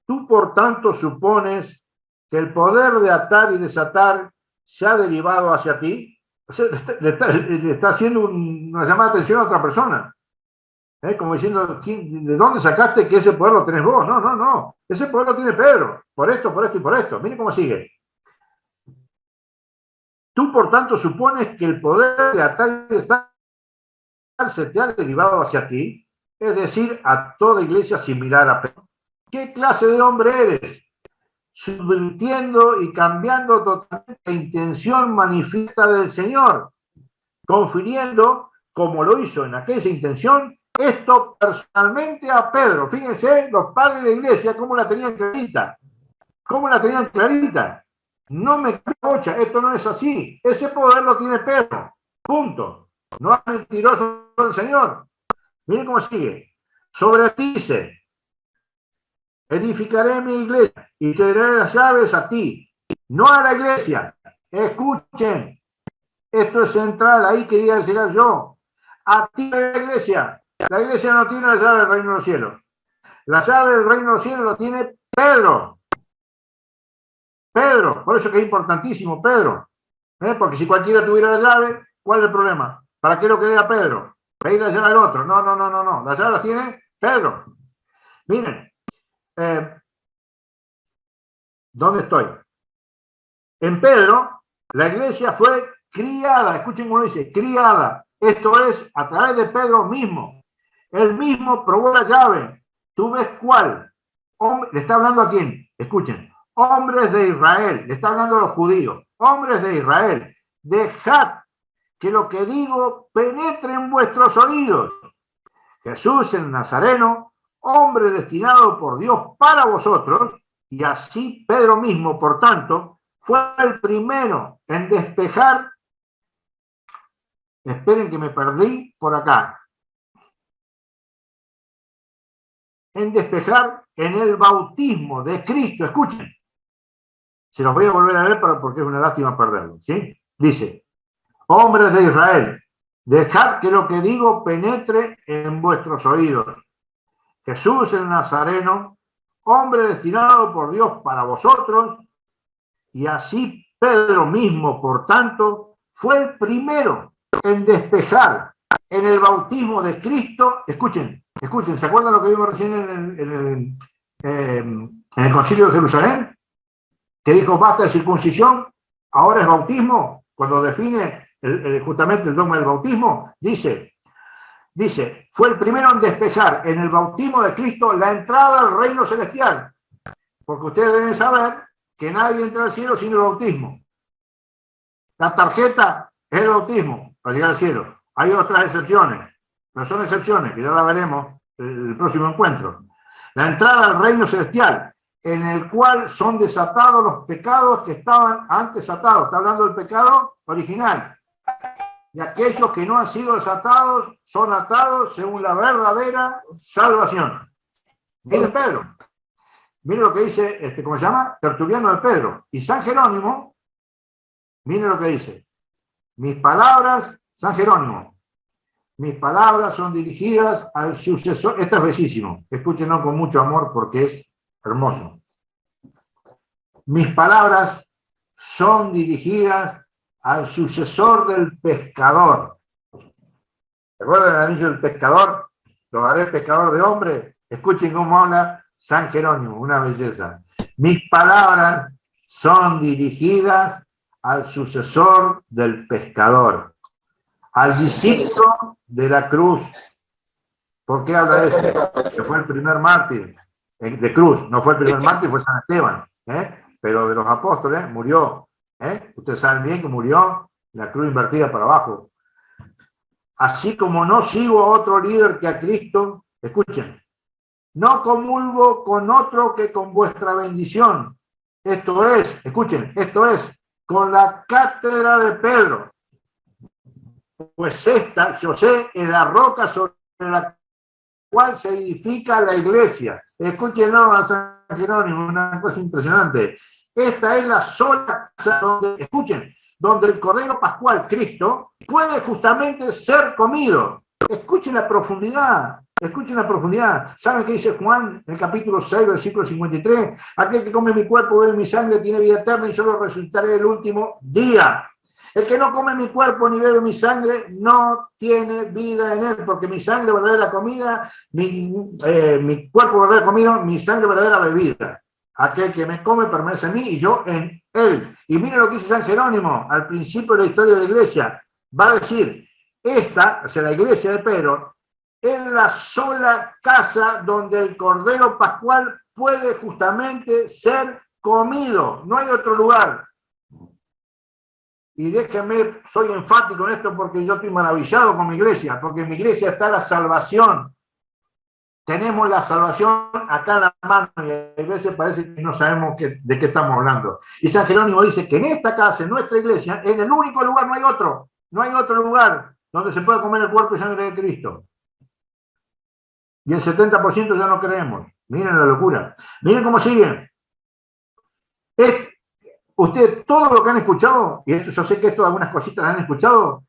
Tú, por tanto, supones que el poder de atar y desatar se ha derivado hacia ti. O sea, le está haciendo una llamada de atención a otra persona. Como diciendo, ¿de dónde sacaste que ese poder lo tenés vos? No, no, no. Ese poder lo tiene Pedro. Por esto, por esto y por esto. Miren cómo sigue. Tú, por tanto, supones que el poder de atar y desatar se te ha derivado hacia ti, es decir, a toda iglesia similar a Pedro. ¿Qué clase de hombre eres? Subvirtiendo y cambiando totalmente la intención manifiesta del Señor, confiriendo, como lo hizo en aquella intención, esto personalmente a Pedro. Fíjense, los padres de la iglesia, cómo la tenían clarita. ¿Cómo la tenían clarita? No me cabocha, esto no es así. Ese poder lo tiene Pedro. Punto. No es mentiroso el Señor. Miren cómo sigue. Sobre ti dice, edificaré mi iglesia y te daré las llaves a ti, no a la iglesia. Escuchen, esto es central, ahí quería decir yo. A ti la iglesia. La iglesia no tiene la llave del reino de los cielos. La llave del reino de los cielos lo tiene Pedro. Pedro, por eso que es importantísimo Pedro. Porque si cualquiera tuviera la llave, ¿cuál es el problema? ¿Para qué lo quería Pedro? Pedir la llave al otro. No, no, no, no, no. La llave la tiene Pedro. Miren, ¿dónde estoy? En Pedro, la iglesia fue criada, escuchen cómo dice, criada. Esto es a través de Pedro mismo. Él mismo probó la llave. ¿Tú ves cuál? Le está hablando a quién? Escuchen. Hombres de Israel. Le está hablando a los judíos. Hombres de Israel. Dejad que lo que digo penetre en vuestros oídos. Jesús el Nazareno, hombre destinado por Dios para vosotros, y así Pedro mismo, por tanto, fue el primero en despejar. Esperen que me perdí por acá. En despejar en el bautismo de Cristo. Escuchen. Se los voy a volver a leer porque es una lástima perderlo. ¿Sí? Dice, hombres de Israel, dejad que lo que digo penetre en vuestros oídos. Jesús el Nazareno, hombre destinado por Dios para vosotros, y así Pedro mismo, por tanto, fue el primero en despejar en el bautismo de Cristo. Escuchen, escuchen, ¿se acuerdan lo que vimos recién en el Concilio de Jerusalén? Que dijo, basta de circuncisión, ahora es bautismo. Cuando define justamente el dogma del bautismo, dice, fue el primero en despejar en el bautismo de Cristo la entrada al reino celestial. Porque ustedes deben saber que nadie entra al cielo sin el bautismo. La tarjeta es el bautismo para llegar al cielo. Hay otras excepciones, pero son excepciones, que ya la veremos en el próximo encuentro. La entrada al reino celestial, en el cual son desatados los pecados que estaban antes atados. Está hablando del pecado original. Y aquellos que no han sido desatados son atados según la verdadera salvación. Miren Pedro. Miren lo que dice, ¿cómo se llama? Tertuliano de Pedro. Y San Jerónimo, miren lo que dice. Mis palabras, San Jerónimo, mis palabras son dirigidas al sucesor. Esto es bellísimo. Escúchenlo con mucho amor porque es hermoso. Mis palabras son dirigidas al sucesor del pescador. ¿Recuerdan el anillo del pescador? Lo haré pescador de hombres. Escuchen cómo habla San Jerónimo, una belleza. Mis palabras son dirigidas al sucesor del pescador, al discípulo de la cruz. ¿Por qué habla de eso? Que fue el primer mártir de cruz. No fue el primer mártir, fue San Esteban. Pero de los apóstoles murió. Ustedes saben bien que murió la cruz invertida para abajo. así como no sigo a otro líder que a Cristo, escuchen, no comulgo con otro que con vuestra bendición. Esto es, escuchen, esto es, con la cátedra de Pedro. Pues esta, yo sé, es la roca sobre la cual se edifica la iglesia. Escúchenlo a San Jerónimo, una cosa impresionante. Esta es la sola casa donde, escuchen, donde el Cordero Pascual, Cristo, puede justamente ser comido. Escuchen la profundidad. Escuchen la profundidad. ¿Saben qué dice Juan en el capítulo 6, versículo 53? Aquel que come mi cuerpo, bebe mi sangre, tiene vida eterna y yo lo resucitaré el último día. El que no come mi cuerpo ni bebe mi sangre no tiene vida en él, porque mi sangre verdadera comida, mi cuerpo verdadera comida, mi sangre verdadera bebida. Aquel que me come permanece en mí y yo en él. Y miren lo que dice San Jerónimo al principio de la historia de la iglesia. Va a decir, esta, o sea, la iglesia de Pedro, es la sola casa donde el Cordero Pascual puede justamente ser comido. No hay otro lugar. Y déjenme, soy enfático en esto porque yo estoy maravillado con mi iglesia, porque en mi iglesia está la salvación. Tenemos la salvación acá en la mano y a veces parece que no sabemos de qué estamos hablando. Y San Jerónimo dice que en esta casa, en nuestra iglesia, en el único lugar, no hay otro lugar donde se pueda comer el cuerpo y sangre de Cristo. Y el 70% ya no creemos. Miren la locura. Miren cómo siguen. Ustedes, todo lo que han escuchado, y esto yo sé que esto algunas cositas las han escuchado,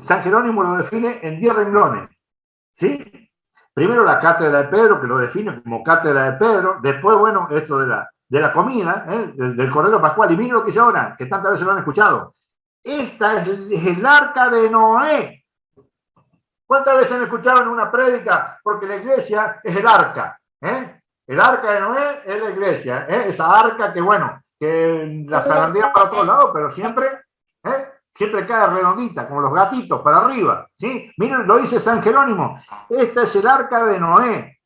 San Jerónimo lo define en 10 renglones. ¿Sí? Primero la cátedra de Pedro, que lo define como cátedra de Pedro. Después, bueno, esto de la comida, del Cordero Pascual. Y miren lo que dice ahora, que tantas veces lo han escuchado. Esta es el arca de Noé. ¿Cuántas veces han escuchado en una prédica? Porque la iglesia es el arca. El arca de Noé es la iglesia. Esa arca que, bueno, que la zarandean para todos lados, pero siempre cae redondita, como los gatitos, para arriba. ¿Sí? Miren, lo dice San Jerónimo. Esta es el arca de Noé.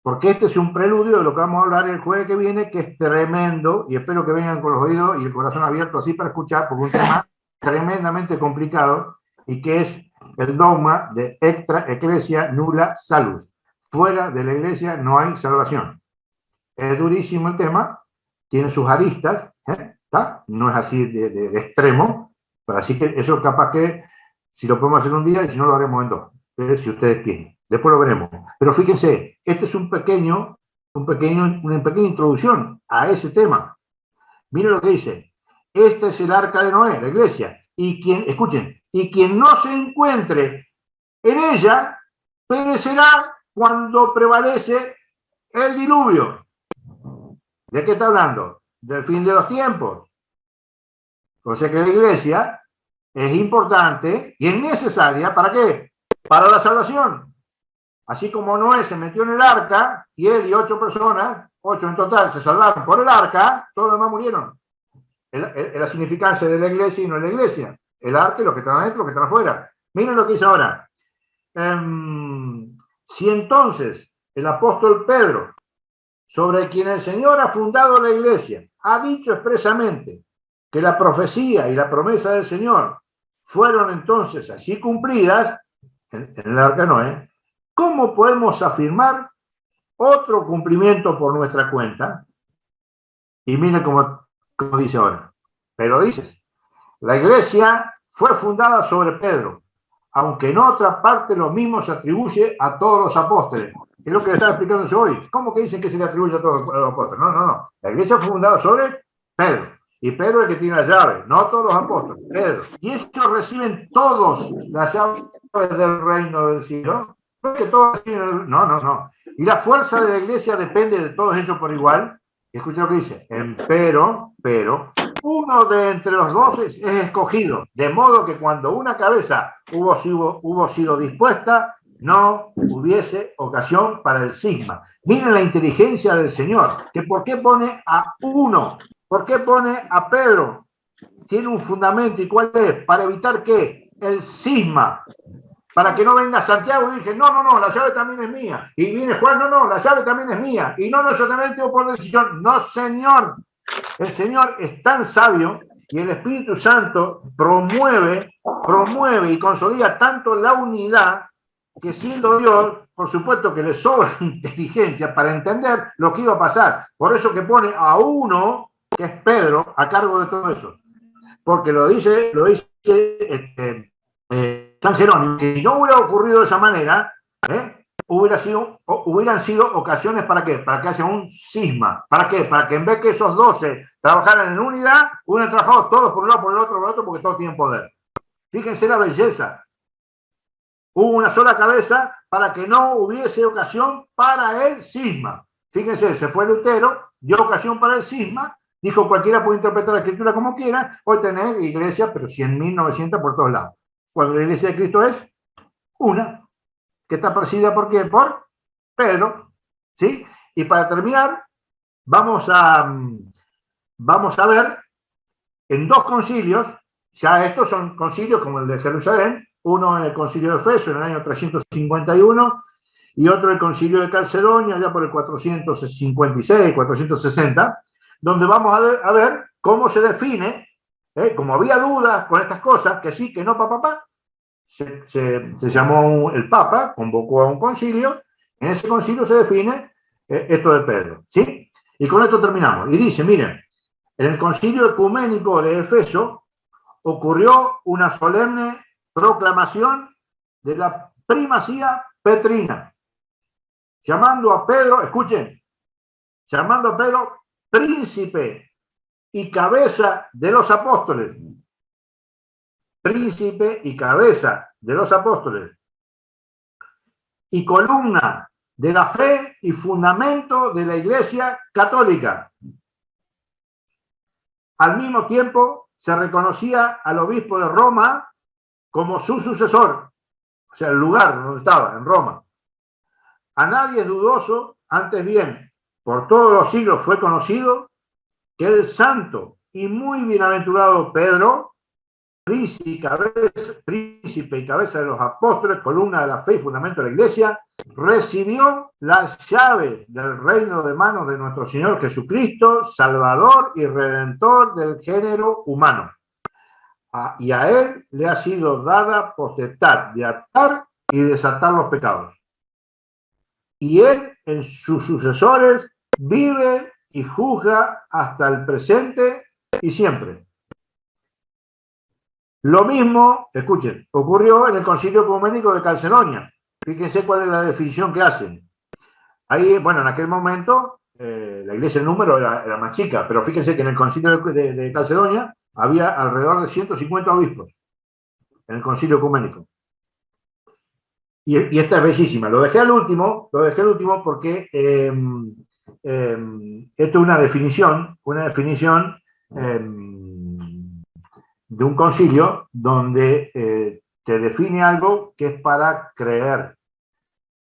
Porque este es un preludio de lo que vamos a hablar el jueves que viene, que es tremendo, y espero que vengan con los oídos y el corazón abierto así para escuchar, porque es un tema tremendamente complicado, y que es el dogma de extra ecclesia nulla salus. Fuera de la iglesia no hay salvación. Es durísimo el tema, tiene sus aristas, no es así de extremo, pero así que eso capaz que si lo podemos hacer un día y si no lo haremos en dos, si ustedes quieren. Después lo veremos. Pero fíjense, este es una pequeña introducción a ese tema. Miren lo que dice. Este es el arca de Noé, la iglesia. Y quien no se encuentre en ella, perecerá cuando prevalece el diluvio. ¿De qué está hablando? Del fin de los tiempos. O sea que la iglesia es importante y es necesaria, ¿para qué? Para la salvación. Así como Noé se metió en el arca, y él y 8 personas, 8 en total, se salvaron por el arca, todos los demás murieron. Es la significancia de la iglesia y no de la iglesia. El arca y los que están adentro, los que están afuera. Miren lo que dice ahora. Si entonces el apóstol Pedro, sobre quien el Señor ha fundado la iglesia, ha dicho expresamente que la profecía y la promesa del Señor fueron entonces así cumplidas en el arca de Noé, ¿cómo podemos afirmar otro cumplimiento por nuestra cuenta? Y miren cómo dice ahora. Pero dice, la iglesia fue fundada sobre Pedro, aunque en otra parte lo mismo se atribuye a todos los apóstoles. Es lo que le estaba explicando hoy. ¿Cómo que dicen que se le atribuye a todos los apóstoles? No. La iglesia fue fundada sobre Pedro. Y Pedro es el que tiene la llave, no todos los apóstoles, Pedro. Y ellos reciben todos las llaves del reino del cielo. No es que todos reciben, no. Y la fuerza de la iglesia depende de todos ellos por igual. Y escuchen lo que dice. Pero, uno de entre los 12 es escogido. De modo que cuando una cabeza hubo sido dispuesta, no hubiese ocasión para el cisma. Miren la inteligencia del Señor. Que ¿por qué pone a uno? ¿Por qué pone a Pedro? Tiene un fundamento. ¿Y cuál es? Para evitar ¿qué? El cisma. Para que no venga Santiago y dije, no, la llave también es mía. Y viene Juan, no, la llave también es mía. Y no, yo también tengo por decisión. No, Señor. El Señor es tan sabio y el Espíritu Santo promueve y consolida tanto la unidad que, siendo Dios, por supuesto que le sobra inteligencia para entender lo que iba a pasar. Por eso que pone a uno, que es Pedro, a cargo de todo eso. Porque lo dice San Jerónimo, que si no hubiera ocurrido de esa manera, hubieran sido ocasiones ¿para qué? Para que haya un cisma. ¿Para qué? Para que en vez que esos 12 trabajaran en unidad, hubieran trabajado todos por un lado, por el otro, porque todos tienen poder. Fíjense la belleza. Hubo una sola cabeza para que no hubiese ocasión para el cisma. Fíjense, se fue Lutero, dio ocasión para el cisma, dijo cualquiera puede interpretar la escritura como quiera, hoy tenés iglesias, pero 100.900 por todos lados. Cuando la iglesia de Cristo es una, que está presidida ¿por qué? Por Pedro, ¿sí? Y para terminar, vamos a ver en 2 concilios, ya estos son concilios como el de Jerusalén, uno en el concilio de Efeso en el año 351 y otro el concilio de Calcedonia ya por el 456, 460, donde vamos a ver cómo se define, como había dudas con estas cosas, que sí, que no, se llamó el Papa, convocó a un concilio, en ese concilio se define esto de Pedro, ¿sí? Y con esto terminamos. Y dice, miren, en el concilio ecuménico de Efeso ocurrió una solemne proclamación de la primacía petrina, llamando a Pedro, escuchen, llamando a Pedro príncipe y cabeza de los apóstoles. Príncipe y cabeza de los apóstoles. Y columna de la fe y fundamento de la Iglesia católica. Al mismo tiempo, se reconocía al obispo de Roma como su sucesor, o sea, el lugar donde estaba, en Roma. A nadie es dudoso, antes bien, por todos los siglos fue conocido que el santo y muy bienaventurado Pedro, príncipe y cabeza de los apóstoles, columna de la fe y fundamento de la Iglesia, recibió las llaves del reino de manos de nuestro Señor Jesucristo, Salvador y Redentor del género humano. Y a él le ha sido dada potestad de atar y desatar los pecados. Y él en sus sucesores vive y juzga hasta el presente y siempre. Lo mismo, escuchen, ocurrió en el Concilio Ecuménico de Calcedonia. Fíjense cuál es la definición que hacen. Ahí, bueno, en aquel momento la iglesia en número era más chica, pero fíjense que en el Concilio de Calcedonia había alrededor de 150 obispos en el Concilio Ecuménico. Y esta es bellísima. Lo dejé al último porque esto es una definición de un concilio donde te define algo que es para creer.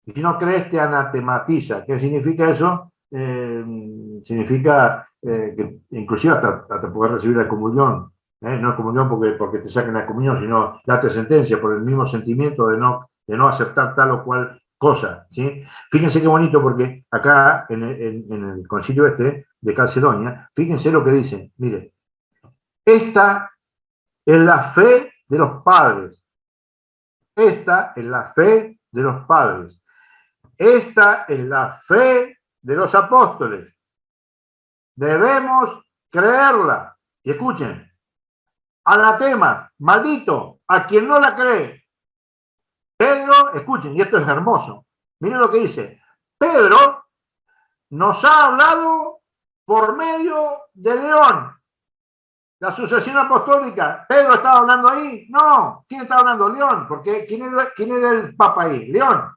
Y si no crees, te anatematiza. ¿Qué significa eso? Significa que inclusive hasta poder recibir la comunión. No es comunión porque te saquen la comunión, sino date sentencia por el mismo sentimiento de no aceptar tal o cual cosa, ¿sí? Fíjense qué bonito, porque acá en el concilio de Calcedonia, fíjense lo que dicen. Mire, esta es la fe de los padres. Esta es la fe de los padres. Esta es la fe de los apóstoles. Debemos creerla. Y escuchen, anatema, maldito, a quien no la cree. Pedro, escuchen, y esto es hermoso. Miren lo que dice. Pedro nos ha hablado por medio de León. La sucesión apostólica. ¿Pedro estaba hablando ahí? No. ¿Quién estaba hablando? León. Porque ¿quién era el papa ahí? León.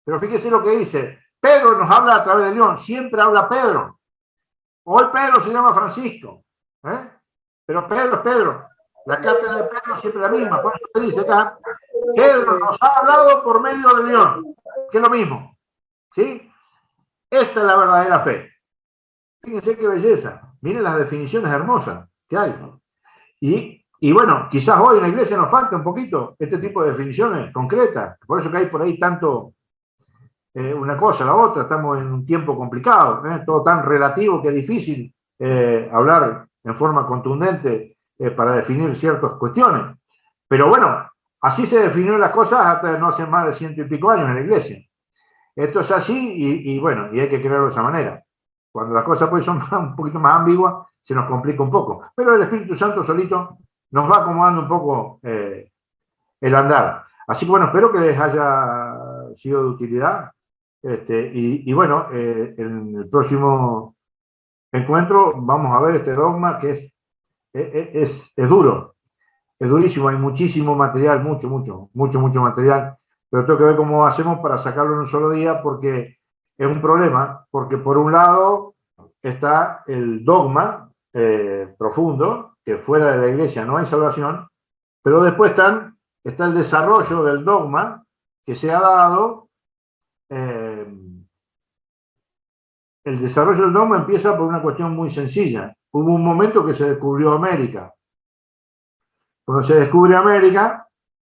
Pero fíjense lo que dice. Pedro nos habla a través de León. Siempre habla Pedro. Hoy Pedro se llama Francisco. Pero Pedro es Pedro. La carta de Pedro siempre es la misma. Por eso se dice acá. Pedro nos ha hablado por medio de León. Que es lo mismo. ¿Sí? Esta es la verdadera fe. Fíjense qué belleza. Miren las definiciones hermosas que hay. Y bueno, quizás hoy en la iglesia nos falta un poquito este tipo de definiciones concretas. Por eso que hay por ahí tanto una cosa, la otra. Estamos en un tiempo complicado, todo tan relativo que es difícil hablar en forma contundente para definir ciertas cuestiones. Pero bueno, así se definió las cosas hasta no hace más de 100 y pico años en la iglesia. Esto es así y bueno, y hay que crearlo de esa manera. Cuando las cosas pues son un poquito más ambiguas, se nos complica un poco. Pero el Espíritu Santo solito nos va acomodando un poco el andar. Así que bueno, espero que les haya sido de utilidad. Y bueno, en el próximo encuentro vamos a ver este dogma que es duro, es durísimo, hay muchísimo material, mucho material, pero tengo que ver cómo hacemos para sacarlo en un solo día porque es un problema, porque por un lado está el dogma profundo, que fuera de la iglesia no hay salvación, pero después está el desarrollo del dogma que se ha dado. El desarrollo del dogma empieza por una cuestión muy sencilla. Hubo un momento que se descubrió América. Cuando se descubre América,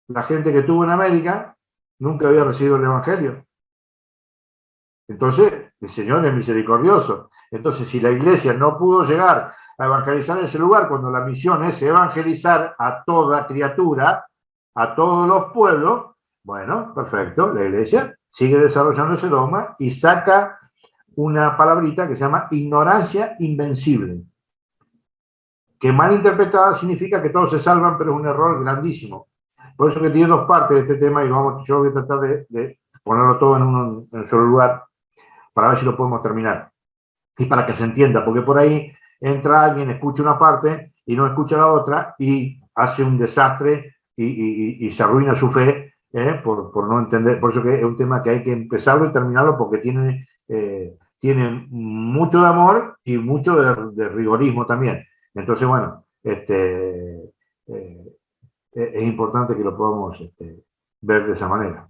la gente que estuvo en América nunca había recibido el Evangelio. Entonces, el Señor es misericordioso. Entonces, si la iglesia no pudo llegar a evangelizar en ese lugar, cuando la misión es evangelizar a toda criatura, a todos los pueblos, bueno, perfecto, la iglesia sigue desarrollando ese dogma y saca una palabrita que se llama ignorancia invencible, que mal interpretada significa que todos se salvan, pero es un error grandísimo. Por eso que tiene dos partes de este tema y yo voy a tratar de ponerlo todo en un solo lugar para ver si lo podemos terminar. Y para que se entienda, porque por ahí entra alguien, escucha una parte y no escucha la otra y hace un desastre y se arruina su fe por no entender. Por eso que es un tema que hay que empezarlo y terminarlo porque tiene mucho de amor y mucho de rigorismo también. Entonces, bueno, es importante que lo podamos ver de esa manera.